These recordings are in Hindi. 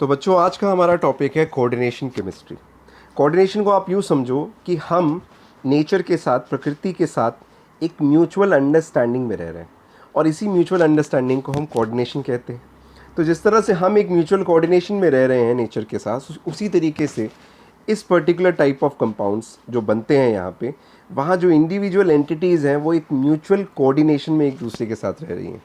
तो बच्चों आज का हमारा टॉपिक है कोऑर्डिनेशन केमिस्ट्री। कोऑर्डिनेशन को आप यूँ समझो कि हम नेचर के साथ, प्रकृति के साथ एक म्यूचुअल अंडरस्टैंडिंग में रह रहे हैं और इसी म्यूचुअल अंडरस्टैंडिंग को हम कोऑर्डिनेशन कहते हैं। तो जिस तरह से हम एक म्यूचुअल कोऑर्डिनेशन में रह रहे हैं नेचर के साथ, उसी तरीके से इस पर्टिकुलर टाइप ऑफ कंपाउंड्स जो बनते हैं यहाँ पे, वहाँ जो इंडिविजुअल एंटिटीज़ हैं वो एक म्यूचुअल कोऑर्डिनेशन में एक दूसरे के साथ रह रही हैं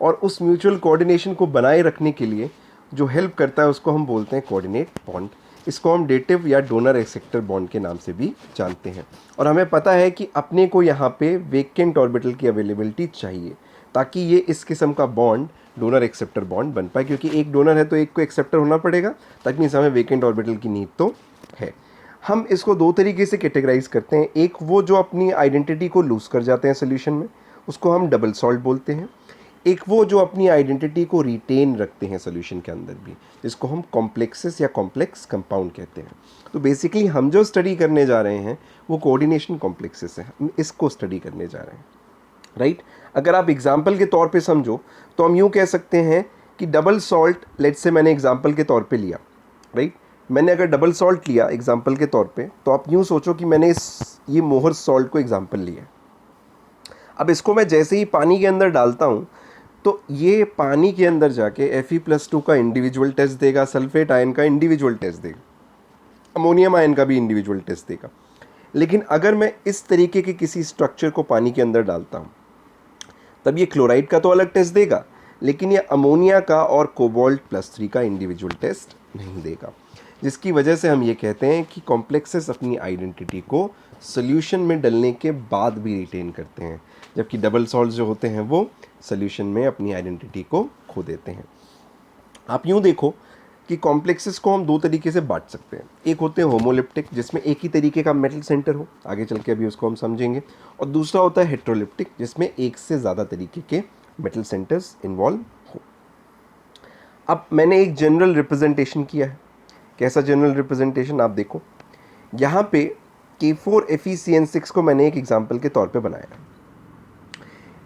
और उस म्यूचुअल कोऑर्डिनेशन को बनाए रखने के लिए जो हेल्प करता है उसको हम बोलते हैं कोऑर्डिनेट बॉन्ड। इसको हम डेटिव या डोनर एक्सेप्टर बॉन्ड के नाम से भी जानते हैं। और हमें पता है कि अपने को यहाँ पे वेकेंट ऑर्बिटल की अवेलेबिलिटी चाहिए ताकि ये इस किस्म का बॉन्ड डोनर एक्सेप्टर बॉन्ड बन पाए, क्योंकि एक डोनर है तो एक को एक्सेप्टर होना पड़ेगा, ताकि इस हमें वेकेंट ऑर्बिटल की नीड तो है। हम इसको दो तरीके से कैटेगराइज करते हैं। एक वो जो अपनी आइडेंटिटी को लूज़ कर जाते हैं सोल्यूशन में, उसको हम डबल सॉल्ट बोलते हैं। एक वो जो अपनी आइडेंटिटी को रिटेन रखते हैं सोल्यूशन के अंदर भी, जिसको हम कॉम्प्लेक्सेस या कॉम्प्लेक्स कंपाउंड कहते हैं। तो बेसिकली हम जो स्टडी करने जा रहे हैं वो कोऑर्डिनेशन कॉम्प्लेक्सेस है, हम इसको स्टडी करने जा रहे हैं, राइट। अगर आप एग्जाम्पल के तौर पे समझो तो हम यूँ कह सकते हैं कि डबल सॉल्ट, लेट्स से मैंने एग्जाम्पल के तौर पे लिया, राइट। मैंने अगर डबल सॉल्ट लिया एग्जाम्पल के तौर पे, तो आप यूँ सोचो कि मैंने ये मोहर सॉल्ट को एग्जाम्पल लिया। अब इसको मैं जैसे ही पानी के अंदर डालता हूँ तो ये पानी के अंदर जाके Fe+2 का इंडिविजुअल टेस्ट देगा, सल्फेट आयन का इंडिविजुअल टेस्ट देगा, अमोनियम आयन का भी इंडिविजुअल टेस्ट देगा। लेकिन अगर मैं इस तरीके के किसी स्ट्रक्चर को पानी के अंदर डालता हूँ तब ये क्लोराइड का तो अलग टेस्ट देगा, लेकिन ये अमोनिया का और कोबाल्ट+3 का इंडिविजुअल टेस्ट नहीं देगा, जिसकी वजह से हम ये कहते हैं कि कॉम्प्लेक्सेस अपनी आइडेंटिटी को सोल्यूशन में डलने के बाद भी रिटेन करते हैं, जबकि डबल सॉल्ट जो होते हैं वो सोल्यूशन में अपनी आइडेंटिटी को खो देते हैं। आप यूँ देखो कि कॉम्प्लेक्सेस को हम दो तरीके से बांट सकते हैं। एक होते हैं होमोलिप्टिक, जिसमें एक ही तरीके का मेटल सेंटर हो, आगे चल के अभी उसको हम समझेंगे, और दूसरा होता है हेट्रोलिप्टिक, जिसमें एक से ज़्यादा तरीके के मेटल सेंटर्स इन्वॉल्व हो। अब मैंने एक जनरल रिप्रेजेंटेशन किया है। कैसा जनरल रिप्रेजेंटेशन? आप देखो यहाँ पे K4FeCN6 को मैंने एक एग्जाम्पल के तौर पे बनाया।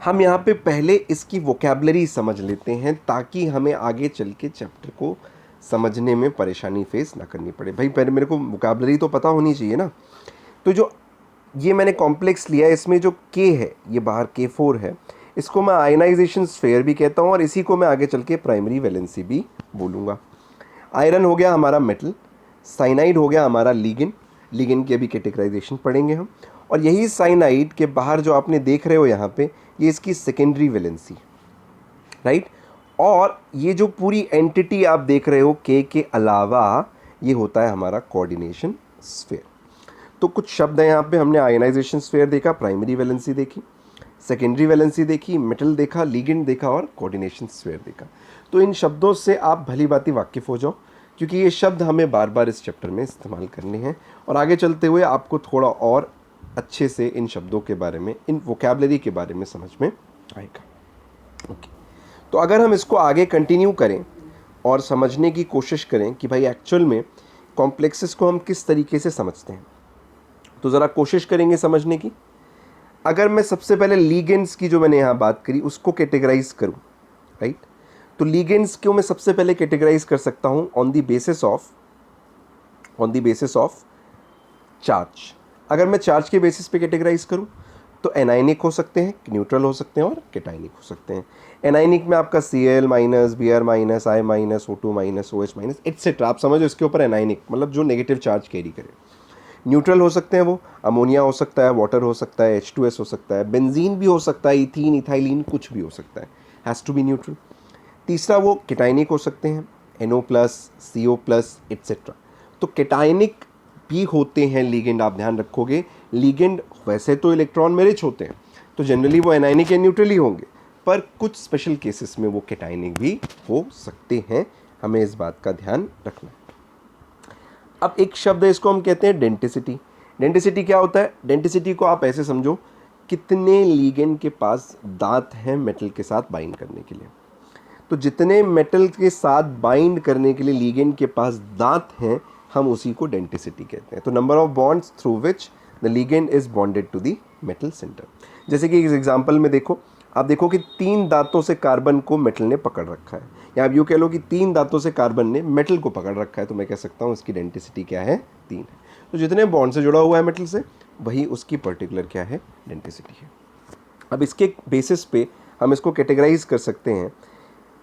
हम यहाँ पे पहले इसकी वोकैबलरी समझ लेते हैं ताकि हमें आगे चल के चैप्टर को समझने में परेशानी फेस ना करनी पड़े। भाई पहले मेरे को वोकैबलरी तो पता होनी चाहिए ना। तो जो ये मैंने कॉम्प्लेक्स लिया है, इसमें जो K है, ये बाहर K4 है, इसको मैं आयनाइजेशन स्फीयर भी कहता हूँ और इसी को मैं आगे चल के प्राइमरी वैलेंसी भी बोलूँगा। आयरन हो गया हमारा मेटल, साइनाइड हो गया हमारा लिगेंड, लिगेंड की अभी कैटेगराइजेशन पढ़ेंगे हम, और यही साइनाइड के बाहर जो आपने देख रहे हो यहाँ पे, ये इसकी सेकेंडरी वैलेंसी, राइट। और ये जो पूरी एंटिटी आप देख रहे हो के अलावा, ये होता है हमारा कोऑर्डिनेशन स्फीयर। तो कुछ शब्द हैं यहाँ पे, हमने आयनाइजेशन स्फीयर देखा, प्राइमरी वैलेंसी देखी, सेकेंडरी वैलेंसी देखी, मेटल देखा, लिगेंड देखा और कोऑर्डिनेशन स्फीयर देखा। तो इन शब्दों से आप भली भांति वाकिफ़ हो जाओ, क्योंकि ये शब्द हमें बार बार इस चैप्टर में इस्तेमाल करने हैं और आगे चलते हुए आपको थोड़ा और अच्छे से इन शब्दों के बारे में, इन वोकैबलरी के बारे में समझ में आएगा। ओके, तो अगर हम इसको आगे कंटिन्यू करें और समझने की कोशिश करें कि भाई एक्चुअल में कॉम्प्लेक्सेस को हम किस तरीके से समझते हैं, तो ज़रा कोशिश करेंगे समझने की। अगर मैं सबसे पहले लीगेंड्स की जो मैंने यहाँ बात करी उसको कैटेगराइज करूँ, राइट, तो लीगेंड्स को मैं सबसे पहले कैटेगराइज कर सकता हूँ on the basis of charge. अगर मैं चार्ज के बेसिस पे कैटेगराइज करूँ तो एनाइनिक हो सकते हैं, न्यूट्रल हो सकते हैं और कैटाइनिक हो सकते हैं। एनाइनिक में आपका Cl-, Br-, I-, O2-, OH-, etcetera, आप समझो इसके ऊपर एनाइनिक मतलब जो नेगेटिव चार्ज कैरी करे। न्यूट्रल हो सकते हैं वो अमोनिया हो सकता है, वाटर हो सकता है, H2S हो सकता है, बेंजीन भी हो सकता है, इथीन, इथाइलिन, कुछ भी हो सकता है, हैज़ टू बी न्यूट्रल। तीसरा वो कैटाइनिक हो सकते हैं, NO+, CO+, एट्सेट्रा। तो कैटाइनिक भी होते हैं लीगेंड, आप ध्यान रखोगे। लीगेंड वैसे तो इलेक्ट्रॉन में रिच होते हैं, तो जनरली वो एनाइनिक या न्यूट्रल ही होंगे, पर कुछ स्पेशल केसेस में वो कैटाइनिक भी हो सकते हैं, हमें इस बात का ध्यान रखना है। अब एक शब्द है, इसको हम कहते हैं डेंटिसिटी। डेंटिसिटी क्या होता है? डेंटिसिटी को आप ऐसे समझो, कितने लीगेंड के पास दांत हैं मेटल के साथ बाइंड करने के लिए। तो जितने मेटल के साथ बाइंड करने के लिए लीगेंड के पास दांत हैं, हम उसी को डेंटिसिटी कहते हैं। तो number of bonds through which the ligand is bonded to the metal centre. जैसे कि इस एग्जांपल में देखो, आप देखो कि 3 दांतों से कार्बन को मेटल ने पकड़ रखा है। या आप यूँ कह लो कि 3 दांतों से कार्बन ने मेटल को पकड़ रखा है, तो मैं कह सकता हूँ इसकी डेंटिसिटी क्या है, 3 है। तो जितने बॉन्ड से जुड़ा हुआ है मेटल से, वही उसकी पर्टिकुलर क्या है, डेंटिसिटी है। अब इसके बेसिस पे हम इसको कैटेगराइज कर सकते हैं।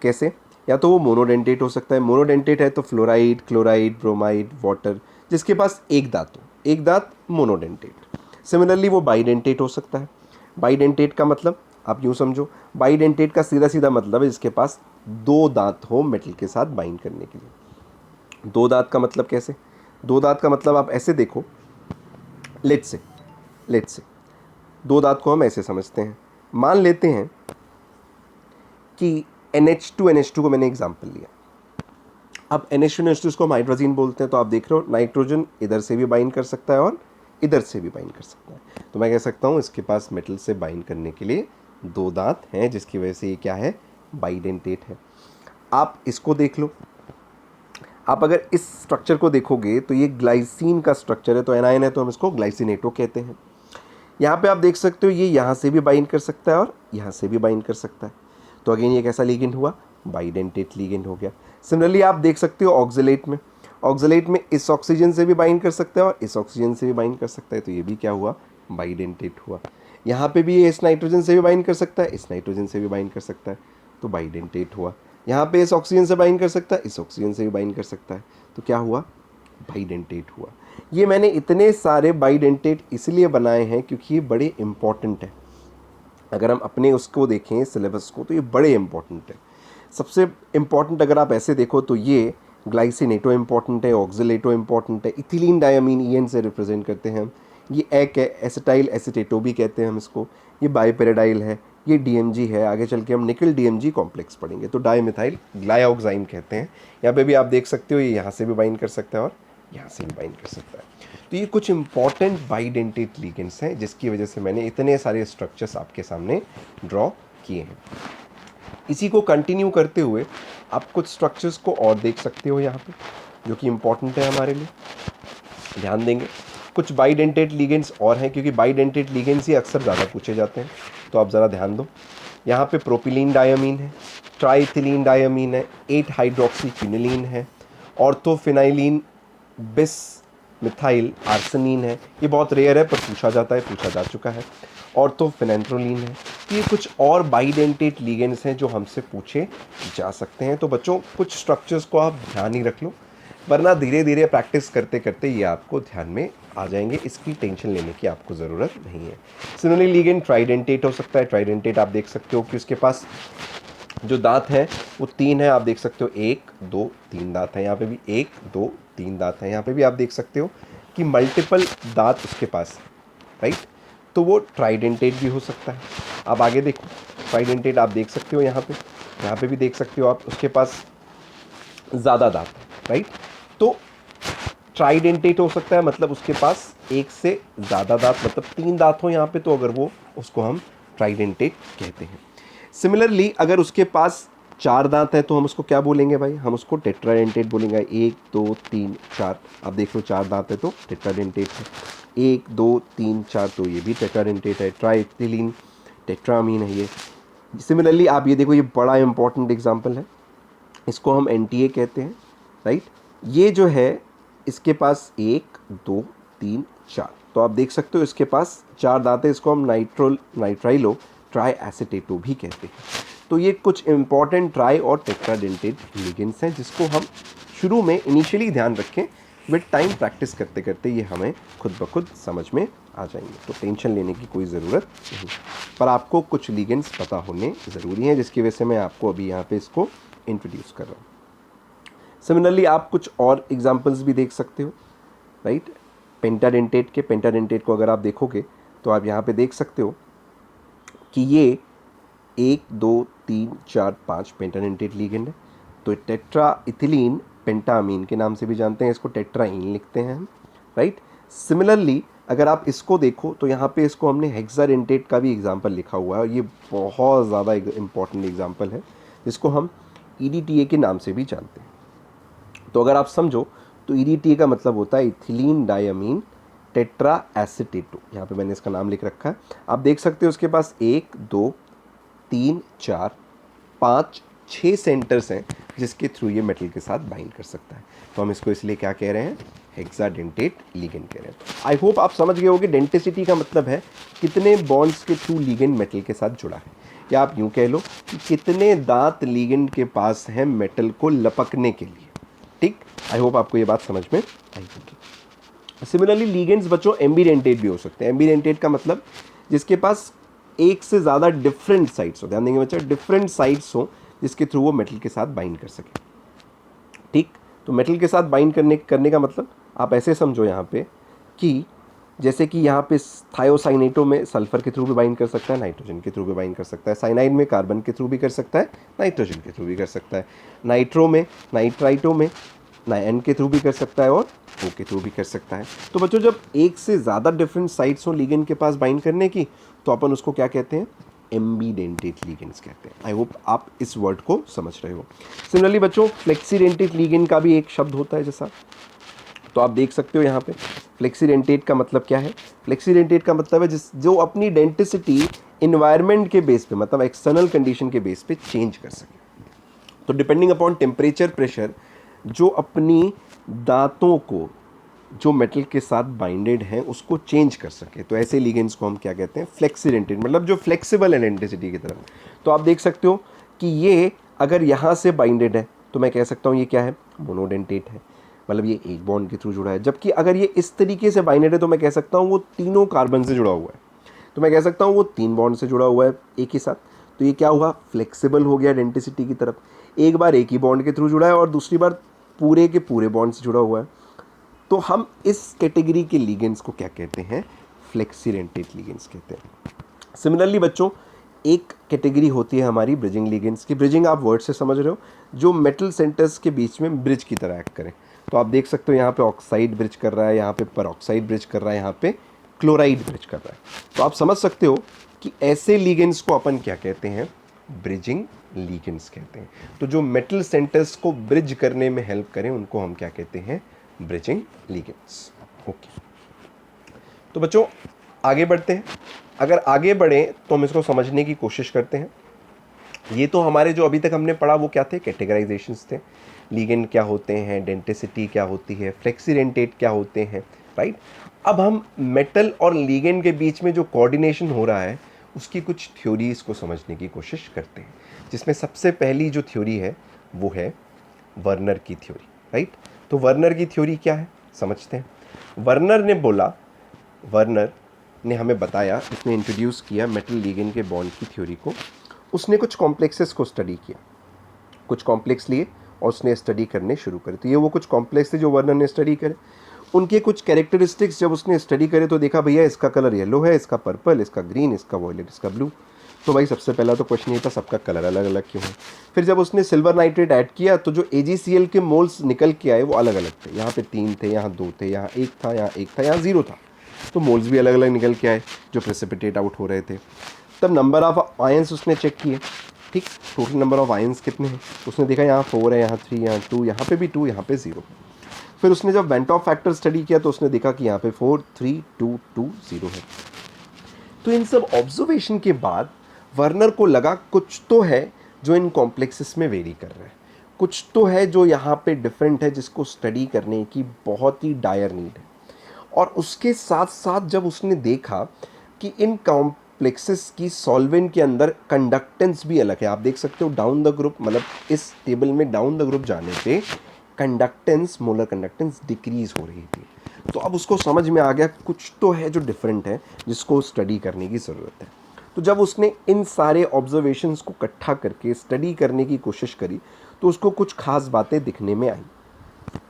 कैसे? या तो वो मोनोडेंटेट हो सकता है, मोनोडेंटेट है तो फ्लोराइड, क्लोराइड, ब्रोमाइड, वाटर, जिसके पास एक दांत हो, एक दांत मोनोडेंटेट। सिमिलरली वो बाइडेंटेट हो सकता है। बाइडेंटेट का मतलब आप यूँ समझो, बाइडेंटेट का सीधा सीधा मतलब है जिसके पास 2 दांत हो मेटल के साथ बाइंड करने के लिए। 2 दांत का मतलब कैसे? 2 दांत का मतलब आप ऐसे देखो, लेट्स से 2 दांत को हम ऐसे समझते हैं। मान लेते हैं कि NH2 को मैंने एग्जाम्पल लिया। अब NH2 को हम हाइड्रोजन बोलते हैं, तो आप देख रहे हो नाइट्रोजन इधर से भी बाइंड कर सकता है और इधर से भी बाइंड कर सकता है। तो मैं कह सकता हूँ इसके पास मेटल से बाइंड करने के लिए 2 दांत हैं, जिसकी वजह से ये क्या है, बाइडेंटेट है। आप इसको देख लो, आप अगर इस स्ट्रक्चर को देखोगे तो ये ग्लाइसिन का स्ट्रक्चर है, तो एनायन है तो हम इसको ग्लाइसिनेटो कहते हैं। यहाँ पे आप देख सकते हो ये यहाँ से भी बाइंड कर सकता है और यहाँ से भी बाइंड कर सकता है। तो अगेन ये कैसा लिगेंड हुआ, बाइडेंटेट लिगेंड हो गया। सिमिलरली आप देख सकते हो ऑक्सलेट में इस ऑक्सीजन से भी बाइंड कर सकता है और इस ऑक्सीजन से भी बाइंड कर सकता है, तो ये भी क्या हुआ, बाइडेंटेट हुआ। यहाँ पे भी ये इस नाइट्रोजन से भी बाइंड कर सकता है, इस नाइट्रोजन से भी बाइंड कर सकता है, तो बाइडेंटेट हुआ। यहाँ पे इस ऑक्सीजन से बाइंड कर सकता है, इस ऑक्सीजन से भी बाइंड कर सकता है, तो क्या हुआ, बाइडेंटेट हुआ। ये मैंने इतने सारे बाइडेंटेट इसलिए बनाए हैं क्योंकि ये बड़े इंपॉर्टेंट है। अगर हम अपने उसको देखें सिलेबस को, तो ये बड़े इंपॉर्टेंट है। सबसे इम्पॉर्टेंट अगर आप ऐसे देखो तो ये ग्लाइसिनेटो इम्पॉर्टेंट है, ऑक्सिलेटो इम्पॉर्टेंट है, इथिलीन डायमीन EN से रिप्रेजेंट करते हैं हम। ये एक है, एसिटाइल एसिटेटो भी कहते हैं हम इसको। ये बाइपेराडाइल है, ये DMG है। आगे चल के हम निकल DMG कॉम्प्लेक्स पढ़ेंगे, तो डाइमिथाइल ग्लाइऑक्साइम कहते हैं। यहाँ पे भी आप देख सकते हो ये यहाँ से भी बाइंड कर सकता है और यहाँ से भी बाइंड कर सकता है। तो ये कुछ इंपॉर्टेंट बाइडेंटेट लिगेंड्स हैं, जिसकी वजह से मैंने इतने सारे स्ट्रक्चर्स आपके सामने ड्रॉ किए हैं। इसी को कंटिन्यू करते हुए आप कुछ स्ट्रक्चर्स को और देख सकते हो यहाँ पे, जो कि इम्पॉर्टेंट है हमारे लिए, ध्यान देंगे। कुछ बाइडेंटेट लिगेंड्स और हैं, क्योंकि बाइडेंटेट लिगेंड्स ही अक्सर ज़्यादा पूछे जाते हैं, तो आप ज़रा ध्यान दो। यहाँ पे प्रोपिलीन डायमीन है, ट्राइथिलीन डायमीन है, 8 हाइड्रोक्सी क्विनिलीन है, ऑर्थोफिनाइलिन बिस मिथाइल आर्सेनिन है। ये बहुत रेयर है पर पूछा जाता है, पूछा जा चुका है। ऑर्थोफिनेंट्रोलिन है। ये कुछ और बाइडेंटेट लिगेंड्स हैं जो हमसे पूछे जा सकते हैं। तो बच्चों कुछ स्ट्रक्चर्स को आप ध्यान ही रख लो, वरना धीरे धीरे प्रैक्टिस करते करते ये आपको ध्यान में आ जाएंगे। इसकी टेंशन लेने की आपको ज़रूरत नहीं है। सिमिलरली लिगेंड ट्राइडेंटेट हो सकता है। ट्राइडेंटेट आप देख सकते हो कि उसके पास जो दांत है वो 3 है। आप देख सकते हो 1 2 3 दांत हैं। यहाँ पे भी 1 2 3 दांत हैं। यहाँ पे भी आप देख सकते हो कि मल्टीपल दांत उसके पास, राइट। तो वो ट्राइडेंटेट भी हो सकता है। आप आगे देखो, ट्राइडेंटेट आप देख सकते हो यहाँ पे भी देख सकते हो आप, उसके पास ज़्यादा दांत है, राइट। तो ट्राइडेंटेट हो सकता है, मतलब उसके पास एक से ज़्यादा दांत, मतलब 3 दांत हो यहाँ पे, तो अगर वो, उसको हम ट्राइडेंटेट कहते हैं। सिमिलरली अगर उसके पास 4 दांत हैं तो हम उसको क्या बोलेंगे भाई, हम उसको टेट्राडेंटेट बोलेंगे। 1 2 3 4, आप देख लो 4 दांत है तो टेट्राडेंटेट है। 1 2 3 4, तो ये भी टेट्राडेंटेट है। ट्राइथिलीन टेट्रामीन है ये। सिमिलरली आप ये देखो, ये बड़ा इंपॉर्टेंट एग्जाम्पल है, इसको हम NTA कहते हैं, राइट। ये जो है इसके पास 1 2 3 4, तो आप देख सकते हो इसके पास 4 दांत है। इसको हम नाइट्राइलो ट्राई एसिटेटो भी कहते हैं। तो ये कुछ इंपॉर्टेंट ट्राई और टेट्राडेंटेट लिगेंड्स हैं, जिसको हम शुरू में इनिशियली ध्यान रखें, विद टाइम प्रैक्टिस करते करते ये हमें खुद ब खुद समझ में आ जाएंगे। तो टेंशन लेने की कोई ज़रूरत नहीं, पर आपको कुछ लिगेंड्स पता होने ज़रूरी हैं, जिसकी वजह से मैं आपको अभी यहाँ पे इसको इंट्रोड्यूस कर रहा हूँ। सिमिलरली आप कुछ और एग्जांपल्स भी देख सकते हो, राइट। पेंटाडेंटेट को अगर आप देखोगे तो आप यहाँ पे देख सकते हो कि ये 1 2 3 4 5 पेंटाडेंटेट लिगेंड है। तो टेट्रा इथिलीन पेंटामीन के नाम से भी जानते हैं, इसको टेट्राइन लिखते हैं हम, राइट। सिमिलरली अगर आप इसको देखो तो यहाँ पे इसको हमने हेक्साडेंटेट का भी एग्जांपल लिखा हुआ है, और ये बहुत ज़्यादा इंपॉर्टेंट एग्जांपल है, जिसको हम EDTA के नाम से भी जानते हैं। तो अगर आप समझो तो EDTA का मतलब होता है इथिलीन डायमीन टेट्रा एसिटेटो। यहाँ पे मैंने इसका नाम लिख रखा है, आप देख सकते हो उसके पास 1 2 3 4 5 6 सेंटर्स हैं जिसके थ्रू ये मेटल के साथ बाइंड कर सकता है। तो हम इसको इसलिए क्या कह रहे हैं, हेक्साडेंटेट लिगेंड कह रहे हैं। आई होप आप समझ गए होंगे डेंटिसिटी का मतलब है कितने बॉन्ड्स के थ्रू लिगेंड मेटल के साथ जुड़ा है, या आप यूँ कह लो कि कितने दांत लिगेंड के पास हैं मेटल को लपकने के लिए। ठीक, आई होप आपको ये बात समझ में आई होगी। सिमिलरली लिगेंड्स बच्चों एम्बीडेंटेट भी हो सकते हैं। एम्बीडेंटेट का मतलब जिसके पास एक से ज़्यादा डिफरेंट साइड्स हो, ध्यान देंगे बच्चा, डिफरेंट साइड्स हो जिसके थ्रू वो मेटल के साथ बाइंड कर सके। ठीक, तो मेटल के साथ बाइंड करने का मतलब आप ऐसे समझो यहाँ पे कि जैसे कि यहाँ पे थायोसाइनेटो में सल्फर के थ्रू भी बाइंड कर सकता है, नाइट्रोजन के थ्रू भी बाइंड कर सकता है, साइनाइड में कार्बन के थ्रू भी कर सकता है, नाइट्रोजन के थ्रू भी कर सकता है, नाइट्रो में नाइट्राइटो में एन के थ्रू भी कर सकता है और ओ के थ्रू भी कर सकता है। तो बच्चों जब एक से ज़्यादा डिफरेंट साइट्स हो लिगेंड के पास बाइंड करने की, तो अपन उसको क्या कहते हैं, एम्बीडेंटेट लिगेंड्स कहते हैं। आई होप आप इस वर्ड को समझ रहे हो। सिमिलरली बच्चों फ्लेक्सीडेंटेट लिगेंड का भी एक शब्द होता है जैसा, तो आप देख सकते हो यहाँ पे फ्लेक्सीडेंटेट का मतलब क्या है। फ्लेक्सीडेंटेट का मतलब है जो अपनी डेंटिसिटी इन्वायरमेंट के बेस पे, मतलब एक्सटर्नल कंडीशन के बेस पे चेंज कर सके। तो डिपेंडिंग अपॉन टेम्परेचर प्रेशर जो अपनी दांतों को जो मेटल के साथ बाइंडेड हैं उसको चेंज कर सके, तो ऐसे लिगेंड्स को हम क्या कहते हैं, फ्लेक्सीडेंटेट, मतलब जो फ्लेक्सिबल है डेंटिसिटी की तरफ। तो आप देख सकते हो कि ये अगर यहाँ से बाइंडेड है तो मैं कह सकता हूँ ये क्या है, मोनोडेंटेट है, मतलब ये एक बॉन्ड के थ्रू जुड़ा है। जबकि अगर ये इस तरीके से बाइंडेड है तो मैं कह सकता हूँ वो तीनों कार्बन से जुड़ा हुआ है, तो मैं कह सकता हूँ वो 3 बॉन्ड से जुड़ा हुआ है एक ही साथ। तो ये क्या हुआ, फ्लेक्सिबल हो गया डेंटिसिटी की तरफ। एक बार एक ही बॉन्ड के थ्रू जुड़ा है और दूसरी बार पूरे के पूरे बॉन्ड से जुड़ा हुआ है। तो हम इस कैटेगरी के लिगेंड्स को क्या कहते हैं, फ्लेक्सीडेंटेट लिगेंड्स कहते हैं। सिमिलरली बच्चों एक कैटेगरी होती है हमारी ब्रिजिंग लिगेंड्स की। ब्रिजिंग आप वर्ड से समझ रहे हो, जो मेटल सेंटर्स के बीच में ब्रिज की तरह एक्ट करें। तो आप देख सकते हो यहाँ पे ऑक्साइड ब्रिज कर रहा है, यहाँ पे परऑक्साइड ब्रिज कर रहा है, यहाँ पे क्लोराइड ब्रिज कर रहा है। तो आप समझ सकते हो कि ऐसे लिगेंड्स को अपन क्या कहते हैं, ब्रिजिंग लिगेंड्स कहते हैं। तो जो मेटल सेंटर्स को ब्रिज करने में हेल्प करें उनको हम क्या कहते हैं, ब्रिजिंग लिगेंड्स। ओके, तो बच्चों आगे बढ़ते हैं। अगर आगे बढ़ें तो हम इसको समझने की कोशिश करते हैं। ये तो हमारे जो अभी तक हमने पढ़ा वो क्या थे, कैटेगराइजेशंस थे। लिगेंड क्या होते हैं, डेंटिसिटी क्या होती है, फ्लेक्सीडेंटेट क्या होते हैं, राइट। अब हम मेटल और लिगेंड के बीच में जो कोऑर्डिनेशन हो रहा है उसकी कुछ थ्योरीज को समझने की कोशिश करते हैं, जिसमें सबसे पहली जो थ्योरी है वो है वर्नर की थ्योरी, राइट। तो वर्नर की थ्योरी क्या है समझते हैं। वर्नर ने हमें बताया, उसने इंट्रोड्यूस किया मेटल लिगेंड के बॉन्ड की थ्योरी को। उसने कुछ कॉम्प्लेक्सेस को स्टडी किया, कुछ कॉम्प्लेक्स लिए और उसने स्टडी करने शुरू करे। तो ये वो कुछ कॉम्प्लेक्स थे जो वर्नर ने स्टडी करे। उनके कुछ कैरेक्टरिस्टिक्स जब उसने स्टडी करे तो देखा भैया इसका कलर येलो है, इसका पर्पल, इसका ग्रीन, इसका वॉयलेट, इसका ब्लू। तो भाई सबसे पहला तो क्वेश्चन ये था सबका कलर अलग अलग क्यों है। फिर जब उसने सिल्वर नाइट्रेट ऐड किया तो जो AgCl के मोल्स निकल के आए वो अलग अलग थे। यहाँ पे 3 थे, यहाँ 2 थे, यहाँ 1 था, यहाँ 1 था, यहाँ 0 था। तो मोल्स भी अलग अलग निकल के आए जो प्रेसिपिटेट आउट हो रहे थे। तब नंबर ऑफ आयंस उसने चेक किए, ठीक, टोटल नंबर ऑफ आयंस कितने हैं उसने देखा, यहाँ 4 है, यहाँ 3, यहाँ 2, यहाँ पे भी 2, यहाँ पे 0। फिर उसने जब वेंट ऑफ फैक्टर स्टडी किया तो उसने देखा कि यहाँ पे 4, 3, 2, 2, 0 है। तो इन सब ऑब्जर्वेशन के बाद वर्नर को लगा कुछ तो है जो इन कॉम्प्लेक्सेस में वेरी कर रहा है, कुछ तो है जो यहाँ पे डिफरेंट है जिसको स्टडी करने की बहुत ही डायर नीड है। और उसके साथ साथ जब उसने देखा कि इन कॉम्प्लेक्सेस की सॉल्वेंट के अंदर कंडक्टेंस भी अलग है। आप देख सकते हो डाउन द ग्रुप, मतलब इस टेबल में डाउन द ग्रुप जाने पे कंडक्टेंस, मोलर कंडक्टेंस डिक्रीज हो रही थी। तो अब उसको समझ में आ गया कुछ तो है जो डिफरेंट है जिसको स्टडी करने की ज़रूरत है। तो जब उसने इन सारे ऑब्जर्वेशंस को इकट्ठा करके स्टडी करने की कोशिश करी तो उसको कुछ खास बातें दिखने में आई।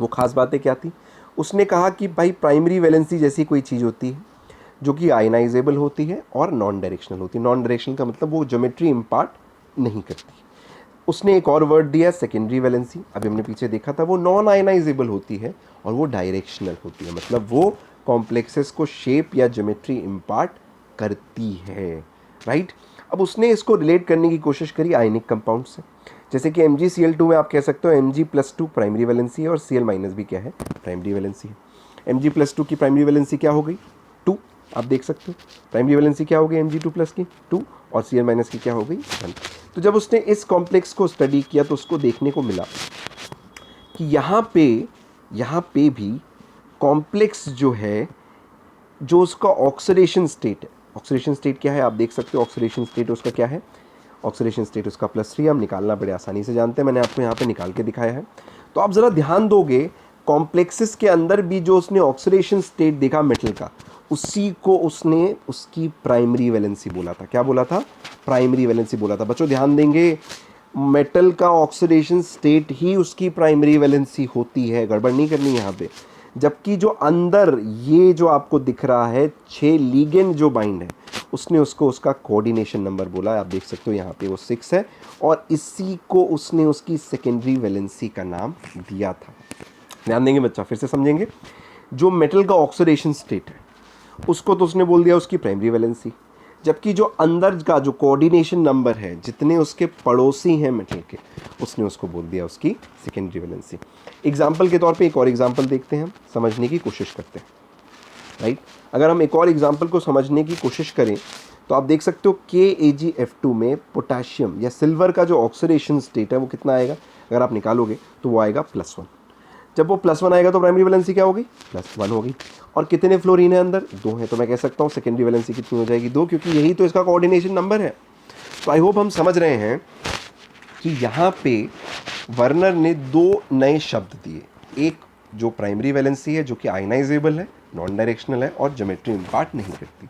वो खास बातें क्या थी, उसने कहा कि भाई प्राइमरी वैलेंसी जैसी कोई चीज़ होती है जो कि आयनाइजेबल होती है और नॉन डायरेक्शनल होती है। नॉन डायरेक्शनल का मतलब वो ज्योमेट्री इम्पार्ट नहीं करती। उसने एक और वर्ड दिया सेकेंडरी वैलेंसी, अभी हमने पीछे देखा था, वो नॉन आयनाइजेबल होती है और वो डायरेक्शनल होती है, मतलब वो कॉम्प्लेक्सेस को शेप या ज्योमेट्री इम्पार्ट करती है, राइट। अब उसने इसको रिलेट करने की कोशिश करी आयनिक कंपाउंड से, जैसे कि MgCl2 में आप कह सकते हो Mg+2 प्राइमरी वैलेंसी है और Cl- भी क्या है, प्राइमरी वैलेंसी है। Mg+2 की प्राइमरी वैलेंसी क्या हो गई, 2, आप देख सकते हो प्राइमरी वैलेंसी क्या हो गई Mg2+ की 2 और Cl- की क्या हो गई 1। तो जब उसने इस कॉम्प्लेक्स को स्टडी किया तो उसको देखने को मिला कि यहाँ पे भी कॉम्प्लेक्स जो है, जो उसका ऑक्सीडेशन स्टेट है, ऑक्सीडेशन स्टेट क्या है आप देख सकते हो, ऑक्सीडेशन स्टेट उसका क्या है, ऑक्सीडेशन स्टेट उसका +3, हम निकालना बड़े आसानी से जानते हैं, मैंने आपको यहाँ पे निकाल के दिखाया है। तो आप ज़रा ध्यान दोगे कॉम्प्लेक्सेस के अंदर भी जो उसने ऑक्सीडेशन स्टेट देखा मेटल का, उसी को उसने उसकी प्राइमरी वैलेंसी बोला था। क्या बोला था? प्राइमरी वैलेंसी बोला था। बच्चों ध्यान देंगे, मेटल का ऑक्सीडेशन स्टेट ही उसकी प्राइमरी वैलेंसी होती है, गड़बड़ नहीं करनी यहाँ पे। जबकि जो अंदर ये जो आपको दिख रहा है 6 लिगेंड जो बाइंड है, उसने उसको उसका कोऑर्डिनेशन नंबर बोला है। आप देख सकते हो यहाँ पे वो 6 है और इसी को उसने उसकी सेकेंडरी वैलेंसी का नाम दिया था। ध्यान देंगे बच्चा, फिर से समझेंगे। जो मेटल का ऑक्सीडेशन स्टेट है उसको तो उसने बोल दिया उसकी प्राइमरी वैलेंसी, जबकि जो अंदर का जो कोऑर्डिनेशन नंबर है, जितने उसके पड़ोसी हैं मेटल के, उसने उसको बोल दिया उसकी सेकेंडरी वैलेंसी। एग्जाम्पल के तौर पे एक और एग्जाम्पल देखते हैं, हम समझने की कोशिश करते हैं, राइट। अगर हम एक और एग्जाम्पल को समझने की कोशिश करें तो आप देख सकते हो KAgF2 में पोटाशियम या सिल्वर का जो ऑक्सीडेशन स्टेट है वो कितना आएगा, अगर आप निकालोगे तो वो आएगा +1। जब वो +1 आएगा तो प्राइमरी वैलेंसी क्या होगी? +1 होगी। और कितने फ्लोरीन है अंदर? 2 है, तो मैं कह सकता हूँ सेकेंडरी वैलेंसी कितनी हो जाएगी? 2, क्योंकि यही तो इसका कोऑर्डिनेशन नंबर है। तो आई होप हम समझ रहे हैं कि यहाँ पे वर्नर ने 2 नए शब्द दिए, एक जो प्राइमरी वैलेंसी है जो कि आयनाइजेबल है, नॉन डायरेक्शनल है और ज्योमेट्री इम्पार्ट नहीं करती।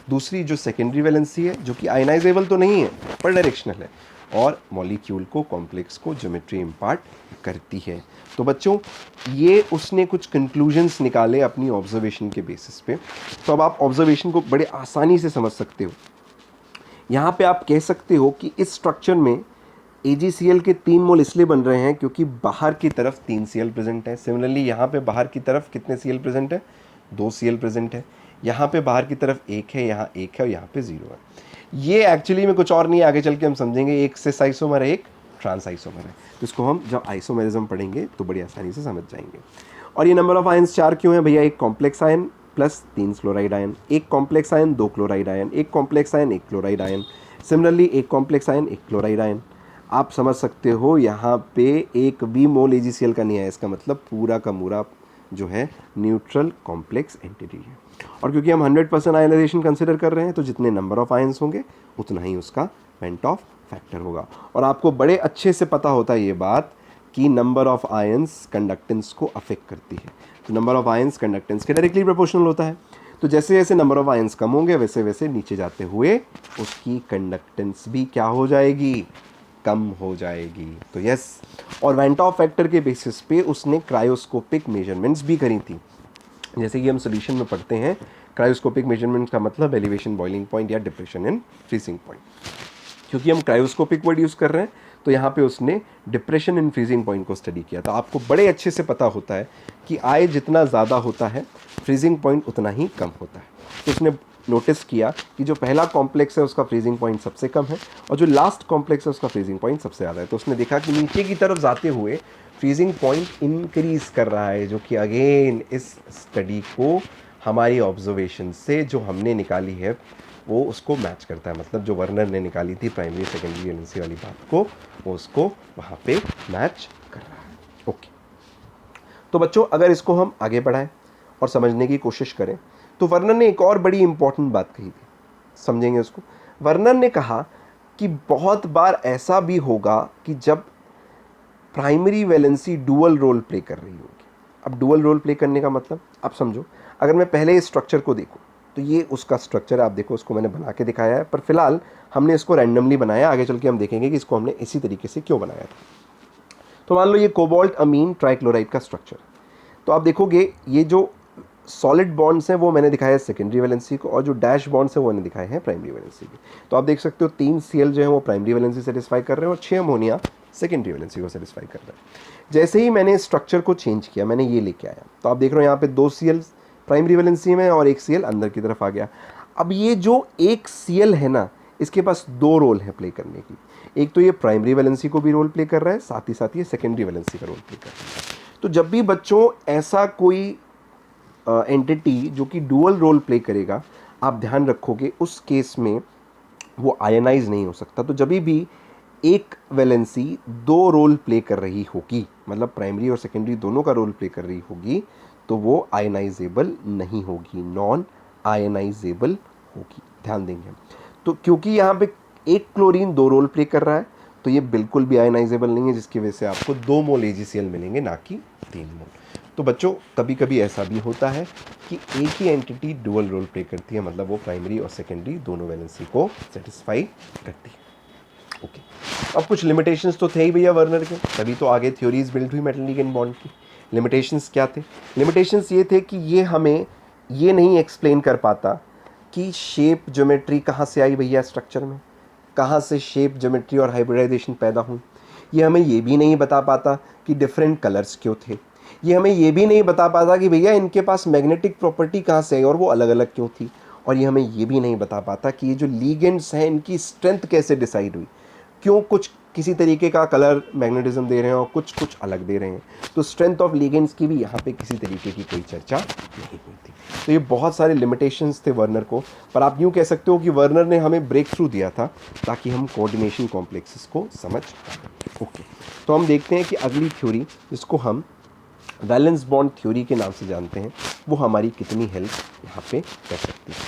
दूसरी जो सेकेंडरी वैलेंसी है जो कि आयनाइजेबल तो नहीं है पर डायरेक्शनल है और मॉलिक्यूल को, कॉम्प्लेक्स को ज्योमेट्री इम्पार्ट करती है। तो बच्चों ये उसने कुछ कंक्लूजन्स निकाले अपनी ऑब्जर्वेशन के बेसिस पे। तो अब आप ऑब्जर्वेशन को बड़े आसानी से समझ सकते हो। यहाँ पे आप कह सकते हो कि इस स्ट्रक्चर में AgCl के 3 मोल इसलिए बन रहे हैं क्योंकि बाहर की तरफ 3 Cl प्रेजेंट है। सिमिलरली यहाँ पे बाहर की तरफ कितने Cl प्रेजेंट है? 2 Cl प्रेजेंट है। यहाँ पे बाहर की तरफ 1 है, यहाँ 1 है और यहाँ पे 0 है। ये एक्चुअली में कुछ और नहीं, आगे चल के हम समझेंगे। एक सिस आइसोमर है, एक ट्रांस आइसोमर है। तो इसको हम जब आइसोमेरिज्म पढ़ेंगे तो बड़ी आसानी से समझ जाएंगे। और ये नंबर ऑफ आयंस 4 क्यों है भैया? एक complex ion plus 3 chloride ion, एक कॉम्प्लेक्स आयन 2 क्लोराइड आयन, एक complex ion 1 chloride ion, similarly एक कॉम्प्लेक्स आयन 1 क्लोराइड आयन। आप समझ सकते हो यहाँ पे एक भी मोल AgCl का नहीं है, इसका मतलब पूरा का पूरा जो है न्यूट्रल कॉम्प्लेक्स एंटिटी है। और क्योंकि हम 100% आयनाइजेशन कंसिडर कर रहे हैं तो जितने नंबर ऑफ आयंस होंगे उतना ही उसका वेंट ऑफ फैक्टर होगा। और आपको बड़े अच्छे से पता होता है ये बात कि नंबर ऑफ आयंस कंडक्टेंस को अफेक्ट करती है। तो नंबर ऑफ आयंस कंडक्टेंस के डायरेक्टली प्रोपोर्शनल होता है। तो जैसे जैसे नंबर ऑफ आयंस कम होंगे वैसे वैसे नीचे जाते हुए उसकी कंडक्टेंस भी क्या हो जाएगी? कम हो जाएगी। तो यस, और वेंट ऑफ फैक्टर के बेसिस पे उसने क्रायोस्कोपिक मेजरमेंट्स भी करी थी। जैसे कि हम सोल्यूशन में पढ़ते हैं, क्रायोस्कोपिक मेजरमेंट का मतलब एलिवेशन बॉइलिंग पॉइंट या डिप्रेशन इन फ्रीजिंग पॉइंट। क्योंकि हम क्रायोस्कोपिक वर्ड यूज़ कर रहे हैं तो यहाँ पे उसने डिप्रेशन इन फ्रीजिंग पॉइंट को स्टडी किया था। आपको बड़े अच्छे से पता होता है कि आई जितना ज़्यादा होता है फ्रीजिंग पॉइंट उतना ही कम होता है। तो उसने नोटिस किया कि जो पहला कॉम्प्लेक्स है उसका फ्रीजिंग पॉइंट सबसे कम है और जो लास्ट कॉम्प्लेक्स है उसका फ्रीजिंग पॉइंट सबसे ज़्यादा है। तो उसने देखा कि नीचे की तरफ जाते हुए फ्रीजिंग पॉइंट इंक्रीज कर रहा है, जो कि अगेन इस स्टडी को हमारी ऑब्जर्वेशन से जो हमने निकाली है वो उसको मैच करता है। मतलब जो वर्नर ने निकाली थी प्राइमरी सेकेंडरी वैलेंसी वाली बात को, वो उसको वहाँ पे मैच कर रहा है। ओके, तो बच्चों अगर इसको हम आगे बढ़ाएं और समझने की कोशिश करें तो वर्नर ने एक और बड़ी इंपॉर्टेंट बात कही थी, समझेंगे उसको। वर्नर ने कहा कि बहुत बार ऐसा भी होगा कि जब primary valency dual role play कर रही होगी। अब डुअल रोल प्ले करने का मतलब आप समझो, अगर मैं पहले इस स्ट्रक्चर को देखूं तो ये उसका स्ट्रक्चर है, आप देखो उसको मैंने बना के दिखाया है, पर फिलहाल हमने इसको रैंडमली बनाया। आगे चल के हम देखेंगे कि इसको हमने इसी तरीके से क्यों बनाया था। तो मान लो ये कोबाल्ट अमीन ट्राइक्लोराइड का स्ट्रक्चर, तो आप देखोगे ये जो सॉलिड बॉन्ड्स हैं वो मैंने दिखाया है सेकेंडरी वैलेंसी को, और जो डैश बॉन्ड्स हैं वो मैंने दिखाए हैं प्राइमरी वैलेंसी के। तो आप देख सकते हो 3 Cl जो है वो प्राइमरी वैलेंसी सेटिस्फाई कर रहे हैं और 6 अमोनिया सेकेंडरी वैलेंसी को सेटिस्फाई कर रहे हैं। जैसे ही मैंने स्ट्रक्चर को चेंज किया, मैंने ये लेके आया, तो आप देख रहे हो यहाँ पे 2 Cl प्राइमरी वैलेंसी में और 1 Cl अंदर की तरफ आ गया। अब ये जो 1 Cl है ना, इसके पास 2 रोल है प्ले करने की। एक तो ये प्राइमरी वैलेंसी को भी रोल प्ले कर रहा है, साथ ही साथ ये सेकेंडरी वैलेंसी का रोल प्ले कर रहा है। तो जब भी बच्चों ऐसा कोई एंटिटी जो कि डुअल रोल प्ले करेगा, आप ध्यान रखोगे उस केस में वो आयनाइज नहीं हो सकता। तो जब भी एक वैलेंसी दो रोल प्ले कर रही होगी, मतलब प्राइमरी और सेकेंडरी दोनों का रोल प्ले कर रही होगी, तो वो आयनाइजेबल नहीं होगी, नॉन आयनाइजेबल होगी। ध्यान देंगे हम। तो क्योंकि यहाँ पे एक क्लोरीन दो रोल प्ले कर रहा है, तो ये बिल्कुल भी आयनाइजेबल नहीं है, जिसकी वजह से आपको 2 मोल AgCl मिलेंगे, ना कि 3 मोल। तो बच्चों कभी कभी ऐसा भी होता है कि एक ही एंटिटी डुअल रोल प्ले करती है, मतलब वो प्राइमरी और सेकेंडरी दोनों वैलेंसी को सेटिस्फाई करती है। ओके, अब कुछ लिमिटेशंस तो थे ही भैया वर्नर के, तभी तो आगे थ्योरीज बिल्ड हुई मेटल लिगेंड बॉन्ड की। लिमिटेशंस क्या थे? लिमिटेशंस ये थे कि ये हमें ये नहीं एक्सप्लेन कर पाता कि शेप ज्योमेट्री कहाँ से आई भैया स्ट्रक्चर में, कहाँ से शेप ज्योमेट्री और हाइब्रिडाइजेशन पैदा हुई। ये हमें ये भी नहीं बता पाता कि डिफरेंट कलर्स क्यों थे। ये हमें ये भी नहीं बता पाता कि भैया इनके पास मैग्नेटिक प्रॉपर्टी कहाँ से आई और वो अलग अलग क्यों थी। और ये हमें ये भी नहीं बता पाता कि ये जो लीगेंड्स हैं इनकी स्ट्रेंथ कैसे डिसाइड हुई, क्यों कुछ किसी तरीके का कलर मैग्नेटिज्म दे रहे हैं और कुछ कुछ अलग दे रहे हैं। तो स्ट्रेंथ ऑफ लीगेंड्स की भी यहाँ पे किसी तरीके की कोई चर्चा नहीं हुई थी। तो ये बहुत सारे लिमिटेशंस थे वर्नर को, पर आप यूँ कह सकते हो कि वर्नर ने हमें ब्रेक थ्रू दिया था ताकि हम कोऑर्डिनेशन कॉम्प्लेक्सेस को समझ पाएं। ओके, तो हम देखते हैं कि अगली थ्योरी, जिसको हम वैलेंस बॉन्ड थ्योरी के नाम से जानते हैं, वो हमारी कितनी हेल्प यहाँ पे कर सकती है।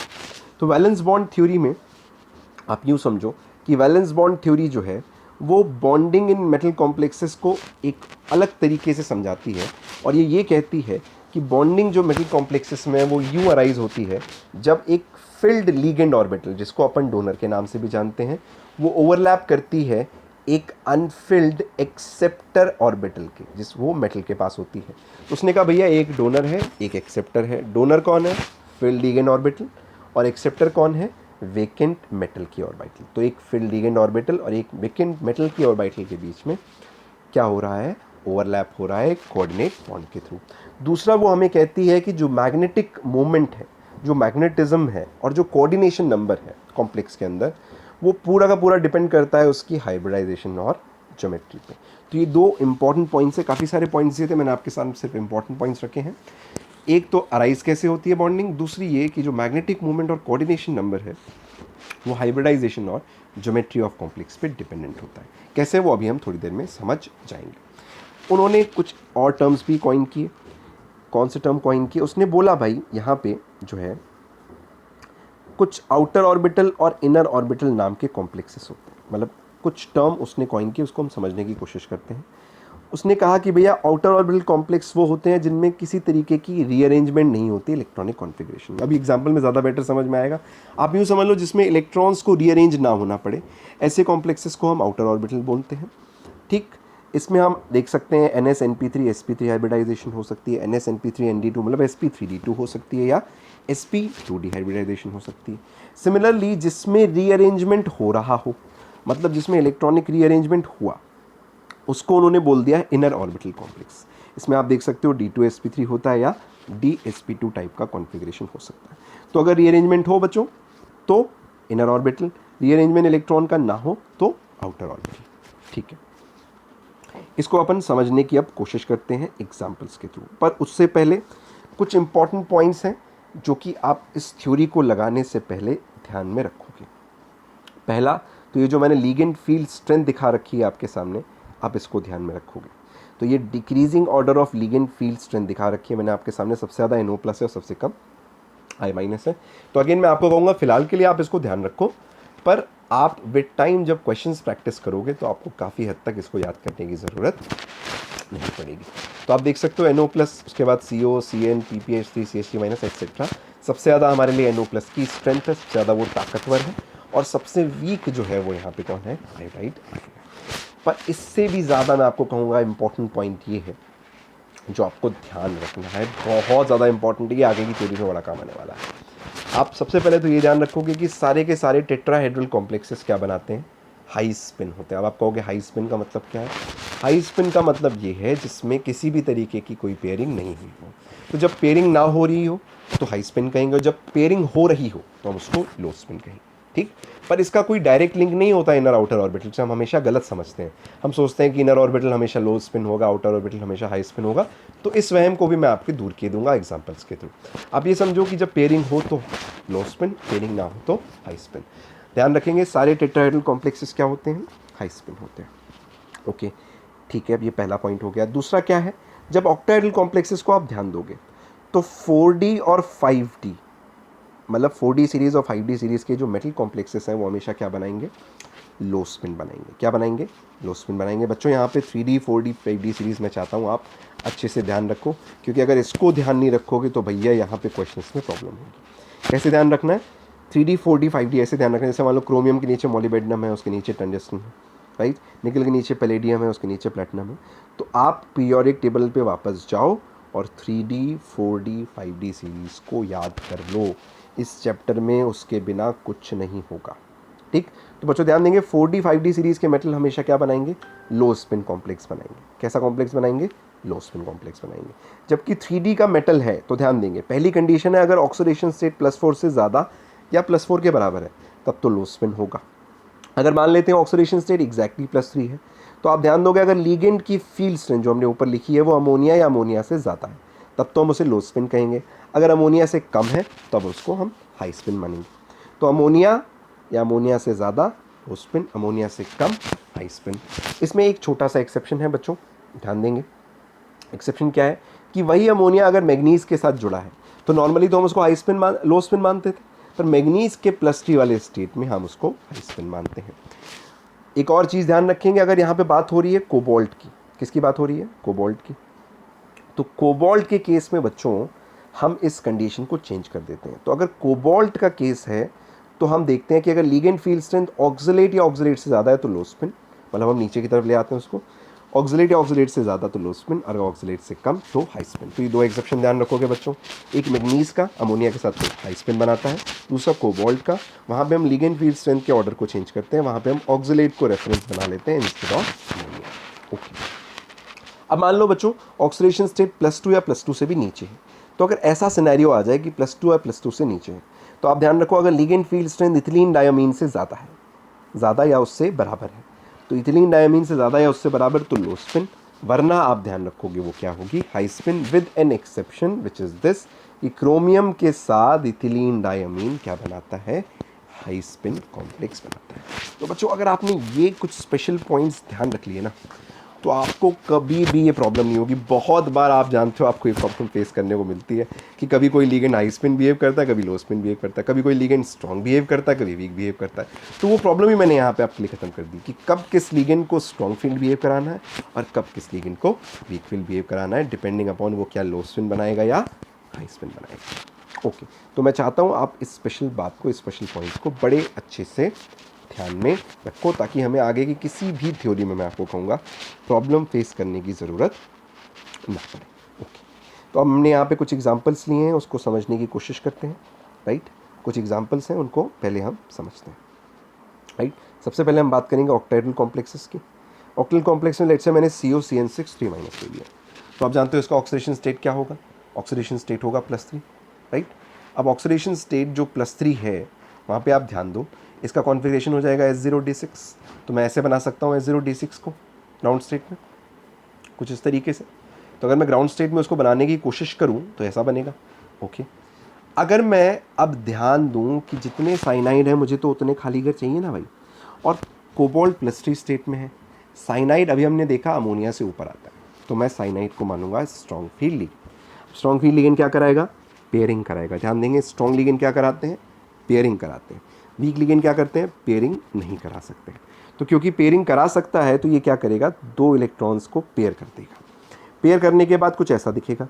तो वैलेंस बॉन्ड थ्योरी में आप यूँ समझो कि वैलेंस बॉन्ड थ्योरी जो है वो बॉन्डिंग इन मेटल कॉम्प्लेक्सेस को एक अलग तरीके से समझाती है। और ये कहती है कि बॉन्डिंग जो मेटल कॉम्प्लेक्सेस में है वो यूँ अराइज होती है जब एक फिल्ड लीगेंड ऑर्बिटल, जिसको अपन डोनर के नाम से भी जानते हैं, वो ओवरलैप करती है एक अनफिल्ड एक्सेप्टर ऑर्बिटल के, जिस वो मेटल के पास होती है। तो उसने कहा भैया एक डोनर है एक एक्सेप्टर है। डोनर कौन है? Field ligand orbital. और एक्सेप्टर कौन है? वेकेंट मेटल की ऑर्बिटल। तो एक फिल्ड लीगेंड ऑर्बिटल और एक वेकेंट मेटल की ऑर्बिटल के बीच में क्या हो रहा है? ओवरलैप हो रहा है कोऑर्डिनेट बॉन्ड के थ्रू। दूसरा वो हमें कहती है कि जो मैग्नेटिक मोमेंट है, जो मैग्नेटिज्म है और जो कोऑर्डिनेशन नंबर है कॉम्प्लेक्स के अंदर, वो पूरा का पूरा डिपेंड करता है उसकी हाइब्रिडाइजेशन और ज्योमेट्री पे। तो ये दो इंपॉर्टेंट पॉइंट्स है, काफ़ी सारे पॉइंट्स दिए थे, मैंने आपके सामने सिर्फ इंपॉर्टेंट पॉइंट्स रखे हैं। एक तो अराइज कैसे होती है बॉन्डिंग, दूसरी ये कि जो मैग्नेटिक मूवमेंट और कोऑर्डिनेशन नंबर है वो हाइब्रिडाइजेशन और ज्योमेट्री ऑफ कॉम्प्लेक्स पे डिपेंडेंट होता है। कैसे, वो अभी हम थोड़ी देर में समझ जाएंगे। उन्होंने कुछ और टर्म्स भी कॉइन किए। कौन से टर्म कॉइन किए? उसने बोला भाई यहाँ पे जो है कुछ आउटर ऑर्बिटल और इनर ऑर्बिटल नाम के कॉम्प्लेक्सेस होते हैं, मतलब कुछ टर्म उसने कॉइन किए, उसको हम समझने की कोशिश करते हैं। उसने कहा कि भैया आउटर ऑर्बिटल कॉम्प्लेक्स वो होते हैं जिनमें किसी तरीके की रीअरेंजमेंट नहीं होती इलेक्ट्रॉनिक कॉन्फ़िगरेशन। अभी एग्जांपल में ज़्यादा बेटर समझ में आएगा। आप यूँ समझ लो जिसमें इलेक्ट्रॉन्स को रीअरेंज ना होना पड़े, ऐसे कॉम्प्लेक्सेस को हम आउटर ऑर्बिटल बोलते हैं। ठीक, इसमें हम देख सकते हैं NsNp3 sp3 हाइब्रिडाइजेशन हो सकती है, NsNp3 Nd2 मतलब sp3d2 हो सकती है, या sp2d हाइब्रिडाइजेशन हो सकती है। सिमिलरली जिसमें रीअरेंजमेंट हो रहा हो, मतलब जिसमें इलेक्ट्रॉनिक रीअरेंजमेंट हुआ, उसको उन्होंने बोल दिया है इनर ऑर्बिटल कॉम्प्लेक्स। इसमें आप देख सकते हो D2sp3 होता है या DsP2 टाइप का कॉन्फ़िगरेशन हो सकता है। तो अगर रीअरेंजमेंट हो बच्चों तो इनर ऑर्बिटल, रीअरेंजमेंट इलेक्ट्रॉन का ना हो तो आउटर ऑर्बिटल। ठीक है, इसको अपन समझने की अब कोशिश करते हैं एग्जाम्पल्स के थ्रू। पर उससे पहले कुछ इंपॉर्टेंट पॉइंट्स हैं जो कि आप इस थ्योरी को लगाने से पहले ध्यान में रखोगे। पहला तो ये जो मैंने लीगेंड फील्ड स्ट्रेंथ दिखा रखी है आपके सामने, आप इसको ध्यान में रखोगे। तो ये decreasing order of ligand field strength दिखा रखी है मैंने आपके सामने। सबसे ज़्यादा NO+ है और सबसे कम I- है। तो अगेन मैं आपको कहूँगा फिलहाल के लिए आप इसको ध्यान रखो, पर आप विद टाइम जब क्वेश्चंस प्रैक्टिस करोगे तो आपको काफ़ी हद तक इसको याद करने की ज़रूरत नहीं पड़ेगी। तो आप देख सकते हो NO+, उसके बाद CO, CN, PPH3, CH3- etcetera. सबसे ज़्यादा हमारे लिए NO+ की स्ट्रेंथ है, सबसे ज़्यादा वो ताकतवर है, और सबसे वीक जो है वो यहाँ पे कौन है? आयोडाइड। पर इससे भी ज़्यादा मैं आपको कहूँगा इम्पॉर्टेंट पॉइंट ये है जो आपको ध्यान रखना है, बहुत ज़्यादा इंपॉर्टेंट है, ये आगे की थ्योरी में बड़ा काम आने वाला है। आप सबसे पहले तो ये ध्यान रखोगे कि सारे के सारे टेट्राहेड्रल कॉम्प्लेक्सेस क्या बनाते हैं? हाई स्पिन होते हैं। अब आप कहोगे हाई स्पिन का मतलब क्या है? हाई स्पिन का मतलब ये है जिसमें किसी भी तरीके की कोई पेयरिंग नहीं हुई हो। तो जब पेयरिंग ना हो रही हो तो हाई स्पिन कहेंगे, और जब पेयरिंग हो रही हो तो हम उसको लो स्पिन कहेंगे। ठीक। पर इसका कोई डायरेक्ट लिंक नहीं होता इनर आउटर ऑर्बिटल से, हम हमेशा गलत समझते हैं। हम सोचते हैं कि इनर ऑर्बिटल हमेशा लो स्पिन होगा, आउटर ऑर्बिटल हमेशा हाई स्पिन होगा। तो इस वहम को भी मैं आपके दूर किए दूंगा एग्जांपल्स के थ्रू। आप ये समझो कि जब पेयरिंग हो तो लो स्पिन, पेयरिंग ना हो तो हाई स्पिन। ध्यान रखेंगे सारे टेट्राहेड्रल कॉम्प्लेक्सेस क्या होते हैं, हाई स्पिन होते हैं। ओके ठीक है, अब ये पहला पॉइंट हो गया। दूसरा क्या है, जब ऑक्टाहेड्रल कॉम्प्लेक्सेस को आप ध्यान दोगे तो 4D और 5D, मतलब 4D सीरीज़ और 5D सीरीज़ के जो मेटल कॉम्प्लेक्सेस हैं वो हमेशा क्या बनाएंगे, लो स्पिन बनाएंगे। क्या बनाएंगे, लो स्पिन बनाएंगे। बच्चों यहाँ पे 3D 4D 5D सीरीज़ मैं चाहता हूँ आप अच्छे से ध्यान रखो, क्योंकि अगर इसको ध्यान नहीं रखोगे तो भैया यहाँ पे क्वेश्चंस में प्रॉब्लम होगी। कैसे ध्यान रखना है, 3D 4D 5D ऐसे ध्यान रखना है, जैसे मान लो क्रोमियम के नीचे मॉलिबेडनम है, उसके नीचे टंगस्टन है, राइट। निकल के नीचे पैलेडियम है, उसके नीचे प्लैटिनम है। तो आप पीरियोडिक टेबल पे वापस जाओ और 3D 4D 5D सीरीज़ को याद कर लो। इस चैप्टर में उसके बिना कुछ नहीं होगा, ठीक। तो बच्चों ध्यान देंगे 4D 5D सीरीज़ के मेटल हमेशा क्या बनाएंगे, लो स्पिन कॉम्प्लेक्स बनाएंगे। कैसा कॉम्प्लेक्स बनाएंगे, लो स्पिन कॉम्प्लेक्स बनाएंगे। जबकि 3D का मेटल है तो ध्यान देंगे पहली कंडीशन है अगर ऑक्सीडेशन स्टेट +4 से ज़्यादा या +4 के बराबर है तब तो लो स्पिन होगा। अगर मान लेते हैं ऑक्सीडेशन स्टेट एग्जैक्टली +3 है तो आप ध्यान दोगे अगर लीगेंड की फील्ड स्ट्रेंथ जो हमने ऊपर लिखी है वो अमोनिया या अमोनिया से ज़्यादा है तब तो हम उसे लो स्पिन कहेंगे। अगर अमोनिया से कम है तब उसको हम हाई स्पिन मानेंगे। तो अमोनिया या अमोनिया से ज़्यादा लो स्पिन, अमोनिया से कम हाई स्पिन। इसमें एक छोटा सा एक्सेप्शन है बच्चों, ध्यान देंगे। एक्सेप्शन क्या है कि वही अमोनिया अगर मैग्नीज के साथ जुड़ा है तो नॉर्मली तो हम उसको हाई स्पिन लो स्पिन मानते थे, पर मैग्नीज के +3 वाले स्टेट में हम उसको हाई स्पिन मानते हैं। एक और चीज़ ध्यान रखेंगे, अगर यहाँ पे बात हो रही है कोबाल्ट की, किसकी बात हो रही है, कोबाल्ट की, तो कोबाल्ट के केस में बच्चों हम इस कंडीशन को चेंज कर देते हैं। तो अगर कोबाल्ट का केस है तो हम देखते हैं कि अगर लीगेंड फील्ड स्ट्रेंथ ऑक्सलेट या ऑक्सलेट से ज़्यादा है तो लो स्पिन, मतलब हम नीचे की तरफ ले आते हैं उसको। ऑक्सलेट या ऑक्सलेट से ज़्यादा तो लो स्पिन, अगर ऑक्सलेट से कम तो हाई स्पिन। तो ये दो एक्सेप्शन ध्यान रखोगे बच्चों, एक मैग्नीज का अमोनिया के साथ तो हाई स्पिन बनाता है, दूसरा कोबाल्ट का, वहाँ पे हम लीगेंड फील्ड स्ट्रेंथ के ऑर्डर को चेंज करते हैं, वहाँ पे हम ऑक्सलेट को रेफरेंस बना लेते हैं इंस्टेड ऑफ अमोनिया। ओके, अब मान लो बच्चों ऑक्सीडेशन स्टेट +2 या +2 से भी नीचे है। तो अगर ऐसा सिनेरियो आ जाए कि +2 या +2 से नीचे है तो आप ध्यान रखो अगर ligand field strength ethylene diamine से ज़्यादा है, ज़्यादा या उससे बराबर है, तो इथिलीन डायमीन से ज़्यादा या उससे बराबर तो लो स्पिन, वरना आप ध्यान रखोगे वो क्या होगी, high spin, with an exception which is this कि क्रोमियम के साथ इथिलीन डायमीन क्या बनाता है, हाई स्पिन कॉम्प्लेक्स बनाता है। तो बच्चों अगर आपने ये कुछ स्पेशल पॉइंट्स ध्यान रख लिए ना तो आपको कभी भी ये प्रॉब्लम नहीं होगी। बहुत बार आप जानते हो आपको ये प्रॉब्लम फेस करने को मिलती है कि कभी कोई लीगेंड हाई स्पिन बिहेव करता है, कभी लो स्पिन बिहेव करता है, कभी कोई लीगेंड स्ट्रॉन्ग बिहेव करता है, कभी वीक बिहेव करता है। तो वो प्रॉब्लम ही मैंने यहाँ पे आपके लिए ख़त्म कर दी कि कब किस लीगेंड को स्ट्रॉन्ग फील्ड बिहेव कराना है और कब किस लीगेंड को वीक फील्ड बिहेव कराना है, डिपेंडिंग अपॉन वो क्या लो स्पिन बनाएगा या हाई स्पिन बनाएगा। ओके, तो मैं चाहता हूँ आप इस स्पेशल बात को, इस स्पेशल पॉइंट को बड़े अच्छे से ध्यान में रखो ताकि हमें आगे की किसी भी थ्योरी में मैं आपको कहूँगा प्रॉब्लम फेस करने की ज़रूरत ना पड़े। ओके, तो अब हमने यहाँ पे कुछ एग्जांपल्स लिए हैं, उसको समझने की कोशिश करते हैं, राइट। कुछ एग्जांपल्स हैं उनको पहले हम समझते हैं, राइट। सबसे पहले हम बात करेंगे ऑक्टाहेड्रल कॉम्प्लेक्सेस की। ऑक्टेल कॉम्प्लेक्स में लेट्स से मैंने COCN6 3- ले लिया, तो आप जानते हो इसका ऑक्सीडेशन स्टेट क्या होगा, ऑक्सीडेशन स्टेट होगा +3, राइट। अब ऑक्सीडेशन स्टेट जो +3 है वहाँ पे आप ध्यान दो, इसका कॉन्फ़िगरेशन हो जाएगा S0D6। तो मैं ऐसे बना सकता हूँ S0D6 को ग्राउंड स्टेट में कुछ इस तरीके से। तो अगर मैं ग्राउंड स्टेट में उसको बनाने की कोशिश करूँ तो ऐसा बनेगा। ओके, अगर मैं अब ध्यान दूँ कि जितने साइनाइड हैं मुझे तो उतने खाली घर चाहिए ना भाई, और कोबाल्ट +3 स्टेट में है। साइनाइड अभी हमने देखा अमोनिया से ऊपर आता है, तो मैं साइनाइड को मानूंगा strong field ligand. Strong field ligand क्या कराएगा, पेयरिंग कराएगा। ध्यान देंगे स्ट्रॉन्ग लिगेंड क्या कराते हैं, पेयरिंग कराते हैं। वीक लिगेंड क्या करते हैं, पेयरिंग नहीं करा सकते। तो क्योंकि पेयरिंग करा सकता है तो ये क्या करेगा, 2 इलेक्ट्रॉन्स को पेयर कर देगा। पेयर करने के बाद कुछ ऐसा दिखेगा।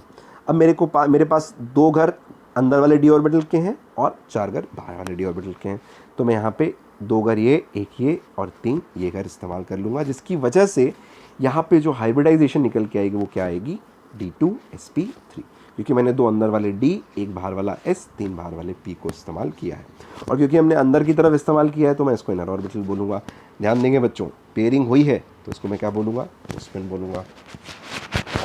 अब मेरे पास 2 घर अंदर वाले डी ऑर्बिटल के हैं और 4 घर बाहर वाले डी ऑर्बिटल के हैं। तो मैं यहाँ पे 2 घर ये, 1 ये और 3 ये घर इस्तेमाल कर लूँगा, जिसकी वजह से यहाँ पे जो हाइब्रिडाइजेशन निकल के आएगी वो क्या आएगी, D2sp3, क्योंकि मैंने 2 अंदर वाले D, 1 बाहर वाला S, 3 बाहर वाले P को इस्तेमाल किया है। और क्योंकि हमने अंदर की तरफ इस्तेमाल किया है तो मैं इसको इनर ऑर्बिटल बोलूँगा। ध्यान देंगे बच्चों, पेयरिंग हुई है तो इसको मैं क्या बोलूँगा, स्पिन बोलूँगा।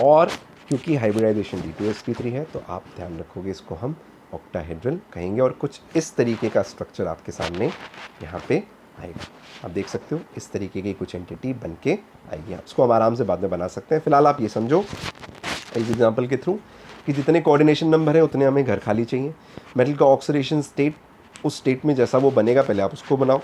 और क्योंकि हाइब्रिडाइजेशन D2sp3 है तो आप ध्यान रखोगे इसको हम ऑक्टाहेड्रल कहेंगे। और कुछ इस तरीके का स्ट्रक्चर आपके सामने यहाँ पे आएगा। आप देख सकते हो इस तरीके की कुछ एंटिटी बन के आएगी। आप इसको हम आराम से बाद में बना सकते हैं। फिलहाल आप ये समझो इस एग्जाम्पल के थ्रू कि जितने कोऑर्डिनेशन नंबर है उतने हमें घर खाली चाहिए। मेटल का ऑक्सीडेशन स्टेट, उस स्टेट में जैसा वो बनेगा पहले आप उसको बनाओ,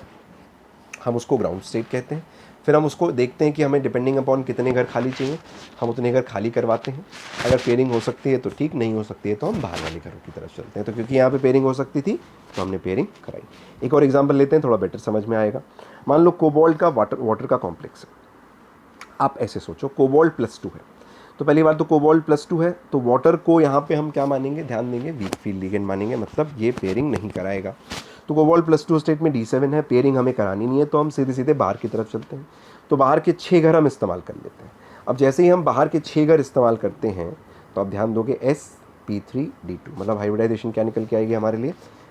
हम उसको ग्राउंड स्टेट कहते हैं। फिर हम उसको देखते हैं कि हमें डिपेंडिंग अपॉन कितने घर खाली चाहिए, हम उतने घर खाली करवाते हैं। अगर पेयरिंग हो सकती है तो ठीक, नहीं हो सकती है तो हम बाहर वाले घरों की तरफ चलते हैं। तो क्योंकि यहाँ पे पेयरिंग हो सकती थी तो हमने पेयरिंग कराई। एक और एग्जांपल लेते हैं, थोड़ा बेटर समझ में आएगा। मान लो कोबाल्ट का वाटर का कॉम्प्लेक्स है। आप ऐसे सोचो कोबाल्ट +2 है, तो पहली बार तो कोबाल्ट +2 है, तो वाटर को यहाँ पे हम क्या मानेंगे, ध्यान देंगे, वीक फील्ड लिगेंड मानेंगे, मतलब ये पेयरिंग नहीं कराएगा। तो कोबाल्ट +2 स्टेट में D7 है, पेयरिंग हमें करानी नहीं है, तो हम सीधे सीधे बाहर की तरफ चलते हैं। तो बाहर के 6 घर हम इस्तेमाल कर लेते हैं। अब जैसे ही हम बाहर के 6 घर इस्तेमाल करते हैं तो आप ध्यान दोगे sp3d2, मतलब हाइब्रिडाइजेशन क्या निकल के आएगी हमारे लिए,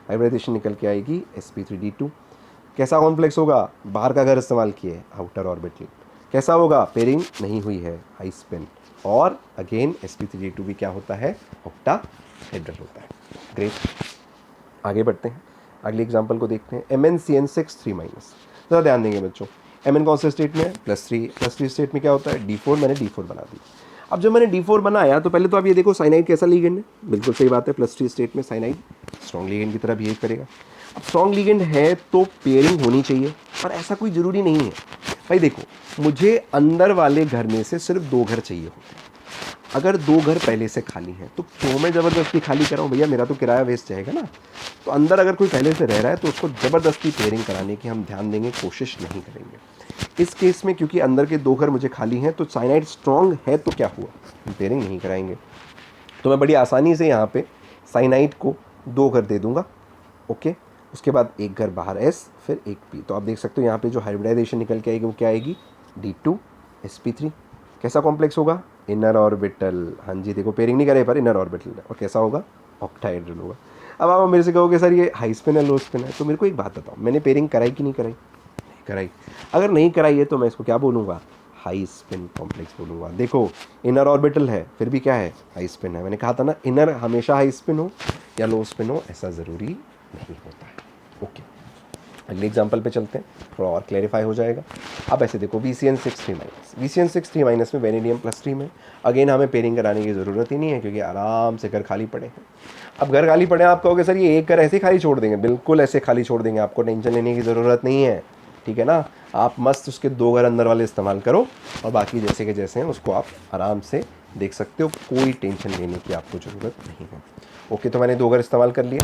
हाइब्रिडाइजेशन निकल के आएगी sp3d2। कैसा कॉम्प्लेक्स होगा, बाहर का घर इस्तेमाल किए, आउटर ऑर्बिटल। कैसा होगा, पेयरिंग नहीं हुई है, हाई स्पिन। और अगेन sp3d2 भी क्या होता है, ऑक्टाहेड्रल होता है। ग्रेट, आगे बढ़ते हैं, अगले एग्जांपल को देखते हैं। MnCN6 3-। ज़रा ध्यान देंगे बच्चों, Mn कौन से स्टेट में है, +3 स्टेट में क्या होता है, D4। मैंने D4 बना दी। अब जब मैंने D4 बनाया तो पहले तो आप ये देखो साइनाइड कैसा लीगेंड है, बिल्कुल सही बात है, +3 स्टेट में साइनाइड स्ट्रॉन्ग लीगेंड की तरह बिहेव करेगा। अब स्ट्रॉन्ग लीगेंड है तो पेयरिंग होनी चाहिए, पर ऐसा कोई ज़रूरी नहीं है भाई। देखो मुझे अंदर वाले घर में से सिर्फ 2 घर चाहिए होते हैं। अगर 2 घर पहले से खाली हैं तो क्यों मैं ज़बरदस्ती खाली कराऊँ भैया, मेरा तो किराया वेस्ट जाएगा ना। तो अंदर अगर कोई पहले से रह रहा है तो उसको ज़बरदस्ती पेयरिंग कराने की हम ध्यान देंगे, कोशिश नहीं करेंगे। इस केस में क्योंकि अंदर के 2 घर मुझे खाली हैं तो साइनाइड स्ट्रॉन्ग है तो क्या हुआ, हम पेयरिंग नहीं कराएंगे। तो मैं बड़ी आसानी से यहाँ पे साइनाइड को 2 घर दे दूँगा, ओके। उसके बाद एक घर बाहर S, फिर एक P। तो आप देख सकते हो यहाँ पे जो हाइब्रिडाइजेशन निकल के आएगी वो क्या आएगी, D2 sp3। कैसा कॉम्प्लेक्स होगा, इनर ऑर्बिटल। हाँ जी, देखो पेयरिंग नहीं करे पर इनर ऑर्बिटल है। और कैसा होगा, ऑक्टाहेड्रल होगा। अब आप मेरे से कहोगे सर ये हाई स्पिन है लो स्पिन है, तो मेरे को एक बात बताओ, मैंने पेयरिंग कराई कि नहीं कराई, नहीं कराई। अगर नहीं कराई है तो मैं इसको क्या बोलूँगा, हाई स्पिन कॉम्प्लेक्स बोलूँगा। देखो इनर ऑर्बिटल है फिर भी क्या है, हाई स्पिन है। मैंने कहा था ना इनर हमेशा हाई स्पिन हो या लो स्पिन हो ऐसा ज़रूरी नहीं होता है, ओके। अगले एग्जांपल पे चलते हैं, थोड़ा और क्लैरिफाई हो जाएगा। अब ऐसे देखो VCN6 3-। VCN6 3- में वेनेडियम +3 में, अगेन हमें पेयरिंग कराने की ज़रूरत ही नहीं है क्योंकि आराम से घर खाली पड़े हैं। अब घर खाली पड़े हैं, आप कहोगे सर ये एक घर ऐसे खाली छोड़ देंगे, बिल्कुल ऐसे खाली छोड़ देंगे, आपको टेंशन लेने की ज़रूरत नहीं है, ठीक है ना। आप मस्त उसके 2 घर अंदर वाले इस्तेमाल करो और बाकी जैसे के जैसे हैं उसको आप आराम से देख सकते हो, कोई टेंशन लेने की आपको ज़रूरत नहीं है, ओके। तो मैंने 2 घर इस्तेमाल कर लिए,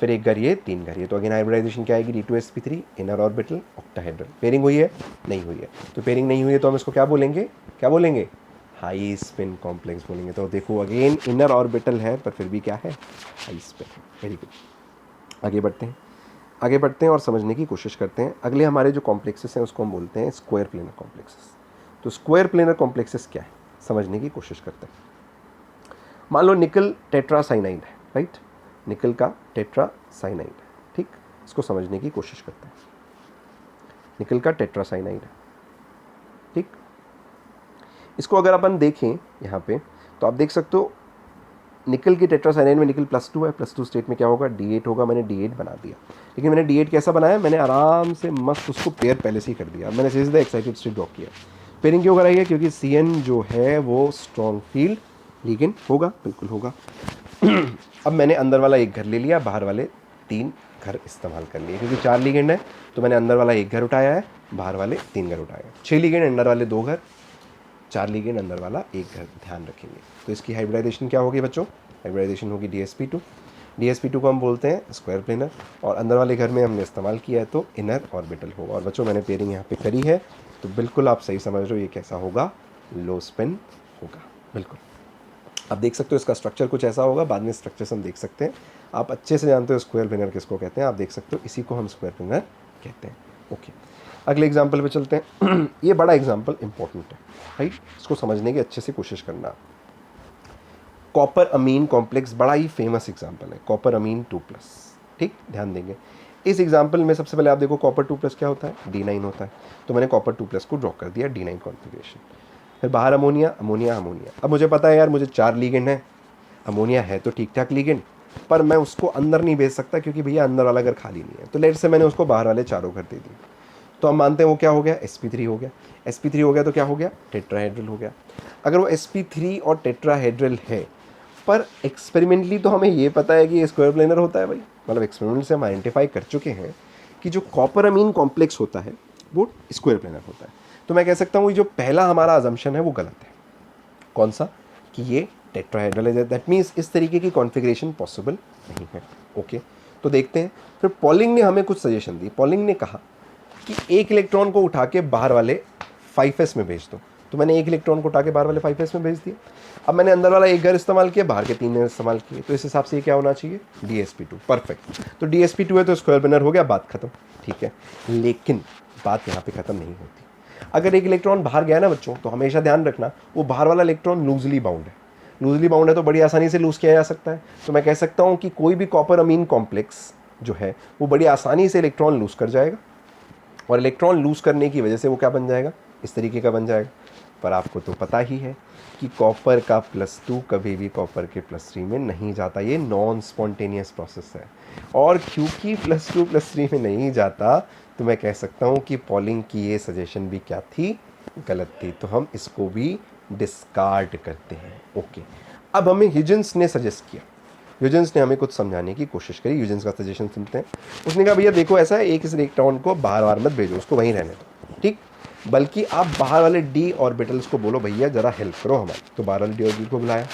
फिर एक घर ये, 3 घर ये। तो अगेन हाइब्रिडाइजेशन क्या आएगी, D2 sp3, inner orbital, octahedral. Pairing हुई है, नहीं हुई है। तो पेयरिंग नहीं हुई है तो हम इसको क्या बोलेंगे, क्या बोलेंगे, हाई स्पिन कॉम्प्लेक्स बोलेंगे। तो देखो अगेन इनर ऑर्बिटल है पर फिर भी क्या है, हाई स्पिन है। वेरी गुड, आगे बढ़ते हैं, आगे बढ़ते हैं और समझने की कोशिश करते हैं। अगले हमारे जो कॉम्प्लेक्सेस हैं उसको हम बोलते हैं स्क्वायर प्लेनर कॉम्प्लेक्सेस। तो स्क्वायर प्लेनर कॉम्प्लेक्सेस क्या है, समझने की कोशिश करते हैं। मान लो निकल टेट्रासाइनाइड है, राइट, निकल का टेट्रासाइनाइड है, ठीक। इसको समझने की कोशिश करते हैं। निकल का टेट्रासाइनाइड है, ठीक। इसको अगर अपन देखें यहाँ पे तो आप देख सकते हो निकल के टेट्रासाइनाइड में निकल +2 है, +2 स्टेट में क्या होगा, D8 होगा। मैंने D8 बना दिया, लेकिन मैंने D8 कैसा बनाया, मैंने आराम से मस्त उसको पेयर पहले से ही कर दिया। मैंने सीधे एक्साइटेड स्टेट ड्रॉ किया। पेयरिंग क्यों कराई है, क्योंकि CN जो है वो स्ट्रॉन्ग फील्ड लिगेंड होगा, बिल्कुल होगा। अब मैंने अंदर वाला एक घर ले लिया, बाहर वाले 3 घर इस्तेमाल कर लिए, क्योंकि 4 लिगेंड है तो मैंने अंदर वाला एक घर उठाया है, बाहर वाले 3 घर उठाए हैं। 6 लिगेंड, अंदर वाले 2 घर, 4 लिगेंड, अंदर वाला एक घर, ध्यान रखेंगे। तो इसकी हाइब्रिडाइजेशन क्या होगी बच्चों, हाइब्रिडाइजेशन होगी DsP2। DsP2 को हम बोलते हैं स्क्वायर प्लेनर, और अंदर वाले घर में हमने इस्तेमाल किया है तो इनर ऑर्बिटल होगा। और बच्चों मैंने पेयरिंग यहाँ पे करी है तो बिल्कुल आप सही समझ रहे हो, ये कैसा होगा, लो स्पिन होगा, बिल्कुल। आप देख सकते हो इसका स्ट्रक्चर कुछ ऐसा होगा, बाद में स्ट्रक्चर्स हम देख सकते हैं। आप अच्छे से जानते हो स्क्वायर प्लेनर किसको कहते हैं, आप देख सकते हो इसी को हम स्क्वायर प्लेनर कहते हैं, ओके। अगले एग्जाम्पल पे चलते हैं। ये बड़ा एग्जाम्पल इंपॉर्टेंट है, राइट, इसको समझने की अच्छे से कोशिश करना। कॉपर अमीन कॉम्प्लेक्स बड़ा ही फेमस एग्जाम्पल है, कॉपर अमीन 2+, ठीक, ध्यान देंगे। इस एग्जाम्पल में सबसे पहले आप देखो कॉपर 2+ क्या होता है, D9 होता है। तो मैंने कॉपर 2+ को ड्रॉ कर दिया, D9 कॉन्फ़िगरेशन। फिर बाहर अमोनिया, अमोनिया, अमोनिया। अब मुझे पता है यार मुझे 4 लिगेंड है, अमोनिया है तो ठीक ठाक लिगेंड, पर मैं उसको अंदर नहीं भेज सकता क्योंकि भैया अंदर वाला घर खाली नहीं है। तो लेट से मैंने उसको बाहर वाले चारों घर दे दिए, तो हम मानते हैं वो क्या हो गया, sp3 हो गया। sp3 हो गया तो क्या हो गया, टेट्राहेड्रल हो गया। अगर वो sp3 और टेट्राहेड्रल है, पर एक्सपेरिमेंटली तो हमें ये पता है कि ये स्क्वायर प्लेनर होता है भाई, मतलब एक्सपेरिमेंट से हम आइडेंटिफाई कर चुके हैं कि जो कॉपर अमीन कॉम्प्लेक्स होता है वो स्क्वायर प्लेनर होता है। तो मैं कह सकता हूँ जो पहला हमारा अजम्पशन है वो गलत है। कौन सा, कि ये टेट्राहेड्रल है, दैट मीन्स इस तरीके की कॉन्फ़िगरेशन पॉसिबल नहीं है। ओके, तो देखते हैं। फिर पॉलिंग ने हमें कुछ सजेशन दी। पॉलिंग ने कहा कि एक इलेक्ट्रॉन को उठा के बाहर वाले 5s में भेज दो। तो मैंने एक इलेक्ट्रॉन को उठा के बाहर वाले 5s में भेज दिया। अब मैंने अंदर वाला एक घर इस्तेमाल किया, बाहर के 3 इस्तेमाल किए, तो इस हिसाब से ये क्या होना चाहिए, dsp2। परफेक्ट, तो dsp2 है तो स्क्वायर प्लेनर हो गया, बात खत्म। ठीक है, लेकिन बात यहाँ पे खत्म नहीं होती। अगर एक इलेक्ट्रॉन बाहर गया ना बच्चों, तो हमेशा ध्यान रखना वो बाहर वाला इलेक्ट्रॉन लूजली बाउंड है। लूजली बाउंड है तो बड़ी आसानी से लूज किया जा सकता है। तो मैं कह सकता हूँ कि कोई भी कॉपर अमीन कॉम्प्लेक्स जो है वो बड़ी आसानी से इलेक्ट्रॉन लूज कर जाएगा, और इलेक्ट्रॉन लूज करने की वजह से वो क्या बन जाएगा, इस तरीके का बन जाएगा। पर आपको तो पता ही है कि कॉपर का +2 कभी भी कॉपर के +3 में नहीं जाता, ये नॉन स्पॉन्टेनियस प्रोसेस है। और क्योंकि +2 +3 में नहीं जाता, तो मैं कह सकता हूँ कि पॉलिंग की ये सजेशन भी क्या थी, गलत थी। तो हम इसको भी डिस्कार्ड करते हैं। ओके, अब हमें ह्यूजेंस ने सजेस्ट किया, ह्यूजेंस ने हमें कुछ समझाने की कोशिश करी। ह्यूजेंस का सजेशन सुनते हैं। उसने कहा भैया देखो ऐसा है, एक इस इलेक्ट्रॉन को बाहर बाहर मत भेजो, उसको वहीं रहने दो, ठीक, बल्कि आप बाहर वाले डी ऑर्बिटल्स को बोलो भैया ज़रा हेल्प करो हमारी। तो बाहर वाले डी ऑर्बिटल को बुलाया।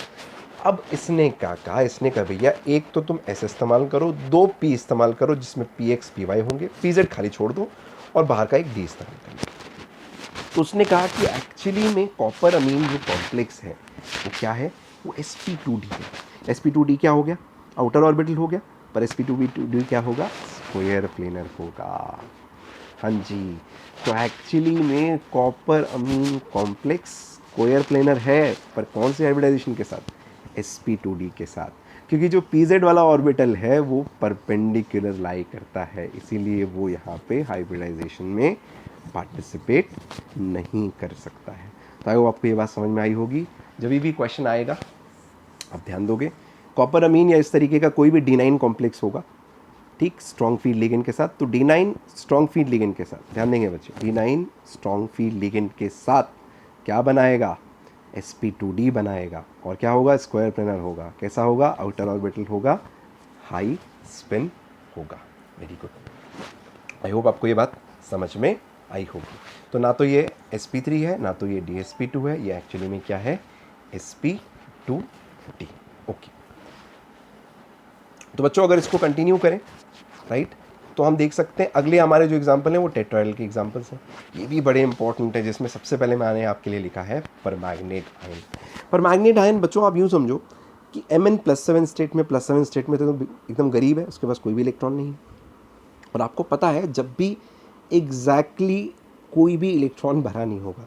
अब इसने क्या कहा, इसने कहा भैया एक तो तुम ऐसे इस्तेमाल करो, 2 पी इस्तेमाल करो जिसमें px py होंगे, pz खाली छोड़ दो, और बाहर का एक डी इस्तेमाल कर लो। तो उसने कहा कि एक्चुअली में कॉपर अमीन जो कॉम्प्लेक्स है वो क्या है, वो sp2d है। sp2d क्या हो गया, आउटर ऑर्बिटल हो गया, पर sp2d क्या होगा, स्क्वायर प्लेनर होगा। हाँ जी, तो एक्चुअली में copper amine complex square planar है, पर कौन से हाइब्रिडाइजेशन के साथ, sp2d के साथ, क्योंकि जो pz वाला ऑर्बिटल है वो परपेंडिकुलर लाई करता है, इसीलिए वो यहाँ पे हाइब्रिडाइजेशन में पार्टिसिपेट नहीं कर सकता है। तो आई आपको ये बात समझ में आई होगी। जब भी क्वेश्चन आएगा आप ध्यान दोगे, कॉपर अमीन या इस तरीके का कोई भी D9 कॉम्प्लेक्स होगा, ठीक, स्ट्रॉन्ग फील्ड लिगेंड के साथ, तो D9 स्ट्रॉन्ग फील्ड लिगेंड के साथ, ध्यान देंगे बच्चे, D9 स्ट्रॉन्ग फील्ड लिगेंड के साथ क्या बनाएगा, sp2d बनाएगा, और क्या होगा, स्क्वायर प्लेनर होगा। कैसा होगा, आउटर ऑर्बिटल होगा, हाई स्पिन होगा। वेरी गुड, आई होप आपको ये बात समझ में आई होगी। तो ना तो ये sp3 है, ना तो ये dsp2 है, ये एक्चुअली में क्या है, sp2d। ओके, तो बच्चों अगर इसको कंटिन्यू करें, राइट, तो हम देख सकते हैं अगले हमारे जो एग्जाम्पल हैं वो टेट्राहेड्रल के एग्जाम्पल्स हैं। ये भी बड़े इंपॉर्टेंट है, जिसमें सबसे पहले मैंने आपके लिए लिखा है परमैंगनेट आयन। परमैंगनेट आयन बच्चों आप यूँ समझो कि Mn+7 स्टेट में, +7 स्टेट में तो एकदम गरीब है, उसके पास कोई भी इलेक्ट्रॉन नहीं है। और आपको पता है जब भी एग्जैक्टली कोई भी इलेक्ट्रॉन भरा नहीं होगा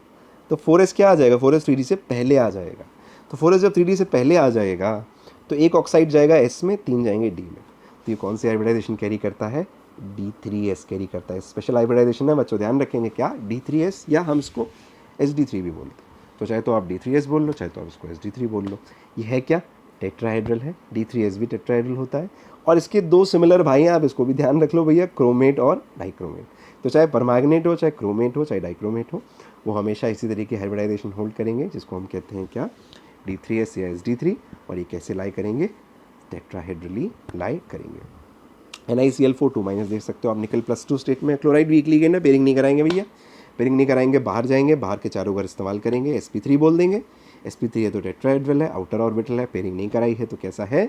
तो 4s क्या आ जाएगा, 4s 3d से पहले आ जाएगा। तो 4s जब 3d से पहले आ जाएगा तो एक ऑक्साइड जाएगा s में, 3 जाएंगे d में। तो ये कौन सी हाइब्रिडाइजेशन कैरी करता है, D3s कैरी करता है। स्पेशल हाइब्रिडाइजेशन है बच्चों, ध्यान रखेंगे, क्या D3s, या हम इसको sd3 भी बोलते हैं। तो चाहे तो आप D3s बोल लो, चाहे तो आप इसको sd3 बोल लो। ये है क्या, टेट्राहेड्रल है, D3s भी टेट्राहेड्रल होता है। और इसके 2 सिमिलर भाई हैं, आप इसको भी ध्यान रख लो भैया, क्रोमेट और डाइक्रोमेट। तो चाहे परमैंगनेट हो, चाहे क्रोमेट हो, चाहे डाइक्रोमेट हो, वो हमेशा इसी तरीके हाइब्रिडाइजेशन होल्ड करेंगे, जिसको हम कहते हैं क्या, D3s या sd3। और ये कैसे लाई करेंगे, टेट्राहेड्रली लाई करेंगे। NiCl4 2- देख सकते हो आप, निकल +2 स्टेट में, क्लोराइड वीक लिगेंड है, पेयरिंग नहीं कराएंगे भैया, पेयरिंग नहीं कराएंगे, बाहर जाएंगे, बाहर के चारों घर इस्तेमाल करेंगे, sp3 बोल देंगे। sp3 है तो टेट्राहेड्रल है, आउटर ऑर्बिटल है, पेयरिंग नहीं कराई है तो कैसा है,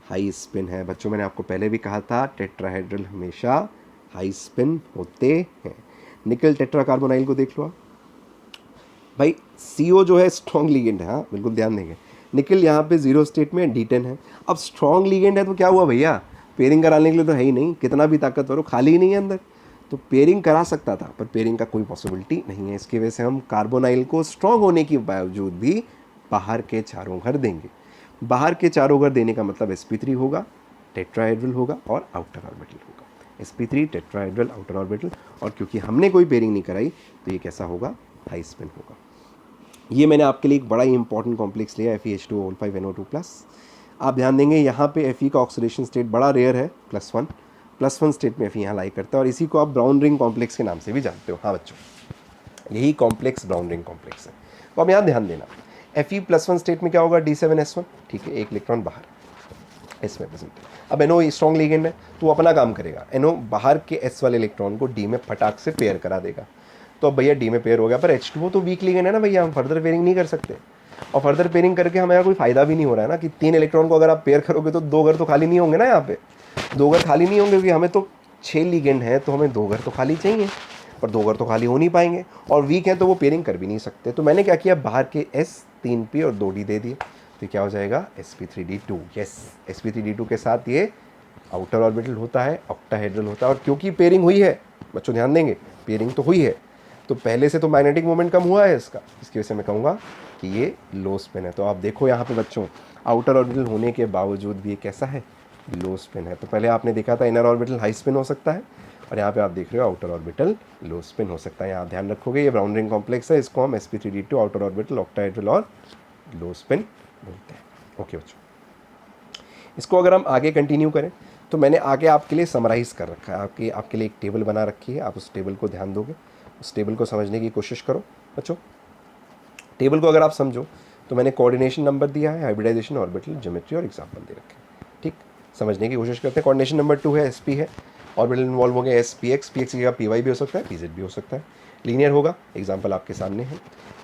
हाई स्पिन है। बच्चों मैंने आपको पहले भी कहा था टेट्राहेड्रल हमेशा हाई स्पिन होते हैं। निकल टेट्राकार्बोनाइल को देख लो आप भाई, CO जो है स्ट्रॉन्ग लिगेंड है, हाँ बिल्कुल ध्यान देंगे। निकल यहाँ पे 0 स्टेट में, D10 है। अब स्ट्रॉन्ग लिगेंड है तो क्या हुआ भैया, पेयरिंग कराने के लिए तो है ही नहीं, कितना भी ताकतवर हो, खाली ही नहीं है अंदर। तो पेयरिंग करा सकता था, पर पेयरिंग का कोई पॉसिबिलिटी नहीं है। इसकी वजह से हम कार्बोनाइल को स्ट्रॉन्ग होने के बावजूद भी बाहर के चारों घर देंगे। बाहर के चारों घर देने का मतलब sp3 होगा, टेट्राहेड्रल होगा और आउटर ऑर्बिटल होगा। sp3 टेट्राहेड्रल आउटर ऑर्बिटल, और क्योंकि हमने कोई पेयरिंग नहीं कराई तो ये कैसा होगा, हाई स्पिन होगा। ये मैंने आपके लिए एक बड़ा ही इंपॉर्टेंट कॉम्प्लेक्स लिया, FeH2O5NO2+। आप ध्यान देंगे यहाँ पे Fe का ऑक्सीडेशन स्टेट बड़ा रेयर है, +1 स्टेट में Fe यहाँ लाई करता है, और इसी को आप ब्राउन रिंग कॉम्प्लेक्स के नाम से भी जानते हो। हाँ बच्चों, यही कॉम्प्लेक्स ब्राउन रिंग कॉम्प्लेक्स है। तो अब यहाँ ध्यान देना, Fe+1 स्टेट में क्या होगा, D7S1, ठीक है, एक इलेक्ट्रॉन बाहर, S में प्रेजेंट। अब NO स्ट्रॉन्ग लिगेंड है तो अपना काम करेगा, NO बाहर के S वाले इलेक्ट्रॉन को D में फटाक से पेयर करा देगा। तो अब भैया D में पेयर हो गया, पर H2O तो वीक लिगेंड है ना भैया, हम फर्दर पेयरिंग नहीं कर सकते, और फर्दर पेयरिंग करके हमें कोई फायदा भी नहीं हो रहा है ना, कि 3 इलेक्ट्रॉन को अगर आप पेयर करोगे तो 2 घर तो खाली नहीं होंगे ना, यहाँ पे 2 घर खाली नहीं होंगे, क्योंकि हमें तो 6 लिगेंड है तो हमें 2 घर तो खाली चाहिए, पर 2 घर तो खाली हो नहीं पाएंगे, और वीक हैं तो वो पेयरिंग कर भी नहीं सकते। तो मैंने क्या किया, बाहर के S 3p और 2d दे दिए, तो क्या हो जाएगा, sp3d2। यस, sp3d2 के साथ ये आउटर ऑर्बिटल होता है, ऑक्टाहेड्रल होता है, और क्योंकि पेयरिंग हुई है बच्चों, ध्यान देंगे, पेयरिंग तो हुई है, तो पहले से तो मैग्नेटिक मोमेंट कम हुआ है इसका, इसकी वजह से मैं कहूँगा कि ये लो स्पिन है। तो आप देखो यहाँ पे बच्चों, आउटर ऑर्बिटल होने के बावजूद भी ये कैसा है, लो स्पिन है। तो पहले आपने देखा था इनर ऑर्बिटल हाई स्पिन हो सकता है, और यहाँ पे आप देख रहे हो आउटर ऑर्बिटल लो स्पिन हो सकता है। यहाँ ध्यान रखोगे, ये ब्राउन रिंग कॉम्प्लेक्स है, इसको हम sp3d2 आउटर ऑर्बिटल, ऑक्टाहेड्रल और लो स्पिन बोलते हैं। ओके बच्चों, इसको अगर हम आगे कंटिन्यू करें तो मैंने आगे आपके लिए समराइज़ कर रखा है, आपके लिए एक टेबल बना रखी है, आप उस टेबल को ध्यान दोगे, उस टेबल को समझने की कोशिश करो बच्चों। टेबल को अगर आप समझो तो मैंने कोऑर्डिनेशन नंबर दिया है, हाइब्रिडाइजेशन, ऑर्बिटल, ज्योमेट्री और एग्जाम्पल दे रखे हैं, ठीक, समझने की कोशिश करते हैं। कोऑर्डिनेशन नंबर 2 है, sp है, ऑर्बिटल इन्वॉल्व हो गया spx, px की जगह py भी हो सकता है, pz भी हो सकता है, लीनियर होगा, एग्जाम्पल आपके सामने है।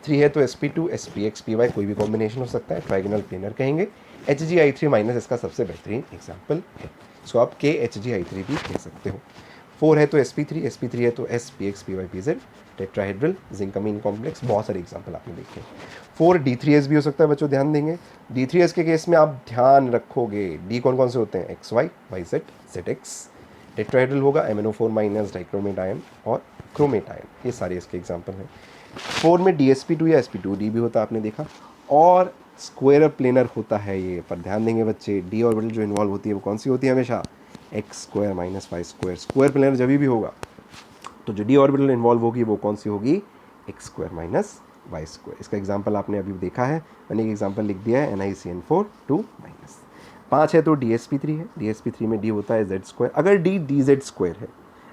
3 है तो sp2, spx, py कोई भी कॉम्बिनेशन हो सकता है, ट्राइगोनल प्लेनर कहेंगे। HgI3 माइनस इसका सबसे बेहतरीन एग्जाम्पल है, इसको आप KHgI3 भी कह सकते हो। 4 है तो sp3 है तो s px py pz, tetrahedral, zinc amine complex, बहुत सारे एग्जाम्पल आपने देखे। 4 D3s भी हो सकता है बच्चों, ध्यान देंगे, D3s के केस में आप ध्यान रखोगे D कौन कौन से होते हैं, XY, YZ, ZX, टेट्राहेड्रल होगा MnO4 माइनस, डाइक्रोमेट आयन और क्रोमेट आयन, ये सारे इसके एग्जाम्पल हैं। 4 में DsP2 या sp2d भी होता है, आपने देखा, और स्क्वायर प्लेनर होता है ये, पर ध्यान देंगे बच्चे, d ऑर्बिटल जो इन्वॉल्व होती है वो कौन सी होती है, हमेशा x² minus y²। Square planar जब भी होगा तो जो d ऑर्बिटल इन्वॉल्व होगी वो कौन सी होगी, x² माइनस y²। इसका एग्जांपल आपने अभी देखा है, मैंने एक एग्जांपल लिख दिया है, NiCN4 2 माइनस। 5 है तो DsP3 है, DsP3 में d होता है z²। अगर d dz² है,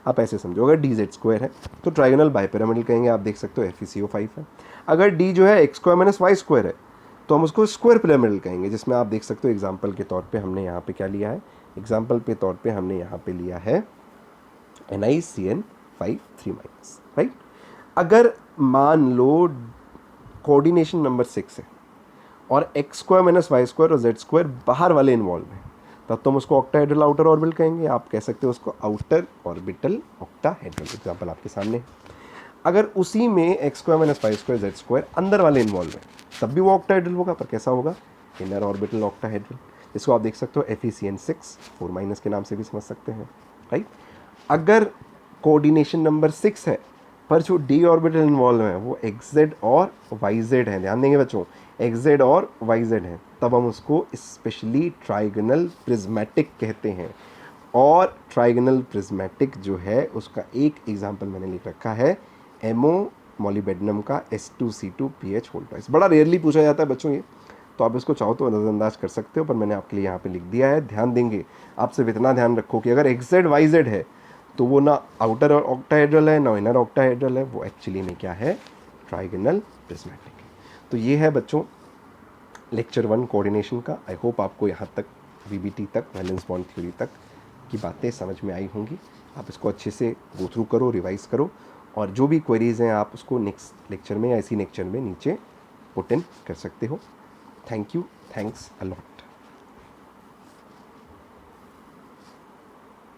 आप ऐसे समझो, अगर dz² है तो ट्राइगोनल बाइपिरामिडल कहेंगे, आप देख सकते हो FeCO5 है। अगर d जो है x² माइनस y² है तो हम उसको स्क्वायर पिरामिडल कहेंगे, जिसमें आप देख सकते हो एग्जाम्पल के तौर पे हमने यहाँ पे क्या लिया है, एग्जाम्पल के तौर पे हमने यहाँ पे लिया है NiCN5 3 माइनस, राइट। अगर मान लो कोऑर्डिनेशन नंबर 6 है और x² माइनस y² और z² बाहर वाले इन्वॉल्व हैं, तब तो हम उसको ऑक्टाहेड्रल आउटर ऑर्बिटल कहेंगे, आप कह सकते हो उसको आउटर ऑर्बिटल ऑक्टाहेड्रल, एग्जाम्पल आपके सामने है। अगर उसी में x² माइनस y² z² अंदर वाले इन्वॉल्व हैं तब भी वो ऑक्टाहेड्रल होगा, पर कैसा होगा, इनर ऑर्बिटल ऑक्टाहेड्रल। इसको आप देख सकते हो FeCN6 4 माइनस के नाम से भी समझ सकते हैं, राइट। अगर कोऑर्डिनेशन नंबर 6 है पर जो d ऑर्बिटल इन्वॉल्व है वो xz और yz है, ध्यान देंगे बच्चों, xz और yz है, तब हम उसको स्पेशली ट्राइगोनल प्रिज्मेटिक कहते हैं। और ट्राइगोनल प्रिज्मेटिक जो है उसका एक एग्जांपल मैंने लिख रखा है, एमो मोलिबेडनम का S2C2PH होल ट्वाइस। बड़ा रेयरली पूछा जाता है बच्चों ये, तो आप इसको चाहो तो नज़रअंदाज कर सकते हो, पर मैंने आपके लिए यहाँ पे लिख दिया है। ध्यान देंगे, आप सिर्फ इतना ध्यान रखो कि अगर XZ YZ है तो वो ना आउटर ऑक्टाहेड्रल है ना इनर ऑक्टाहेड्रल है, वो एक्चुअली में क्या है, ट्राइगोनल प्रिज्मेटिक है। तो ये है बच्चों लेक्चर 1 कोऑर्डिनेशन का। आई होप आपको यहाँ तक VBT तक, वैलेंस बॉन्ड थ्योरी तक की बातें समझ में आई होंगी। आप इसको अच्छे से गो थ्रू करो, रिवाइज करो, और जो भी क्वेरीज़ हैं आप उसको नेक्स्ट लेक्चर में या इसी लेक्चर में नीचे पुट इन कर सकते हो। Thank you, thanks a lot.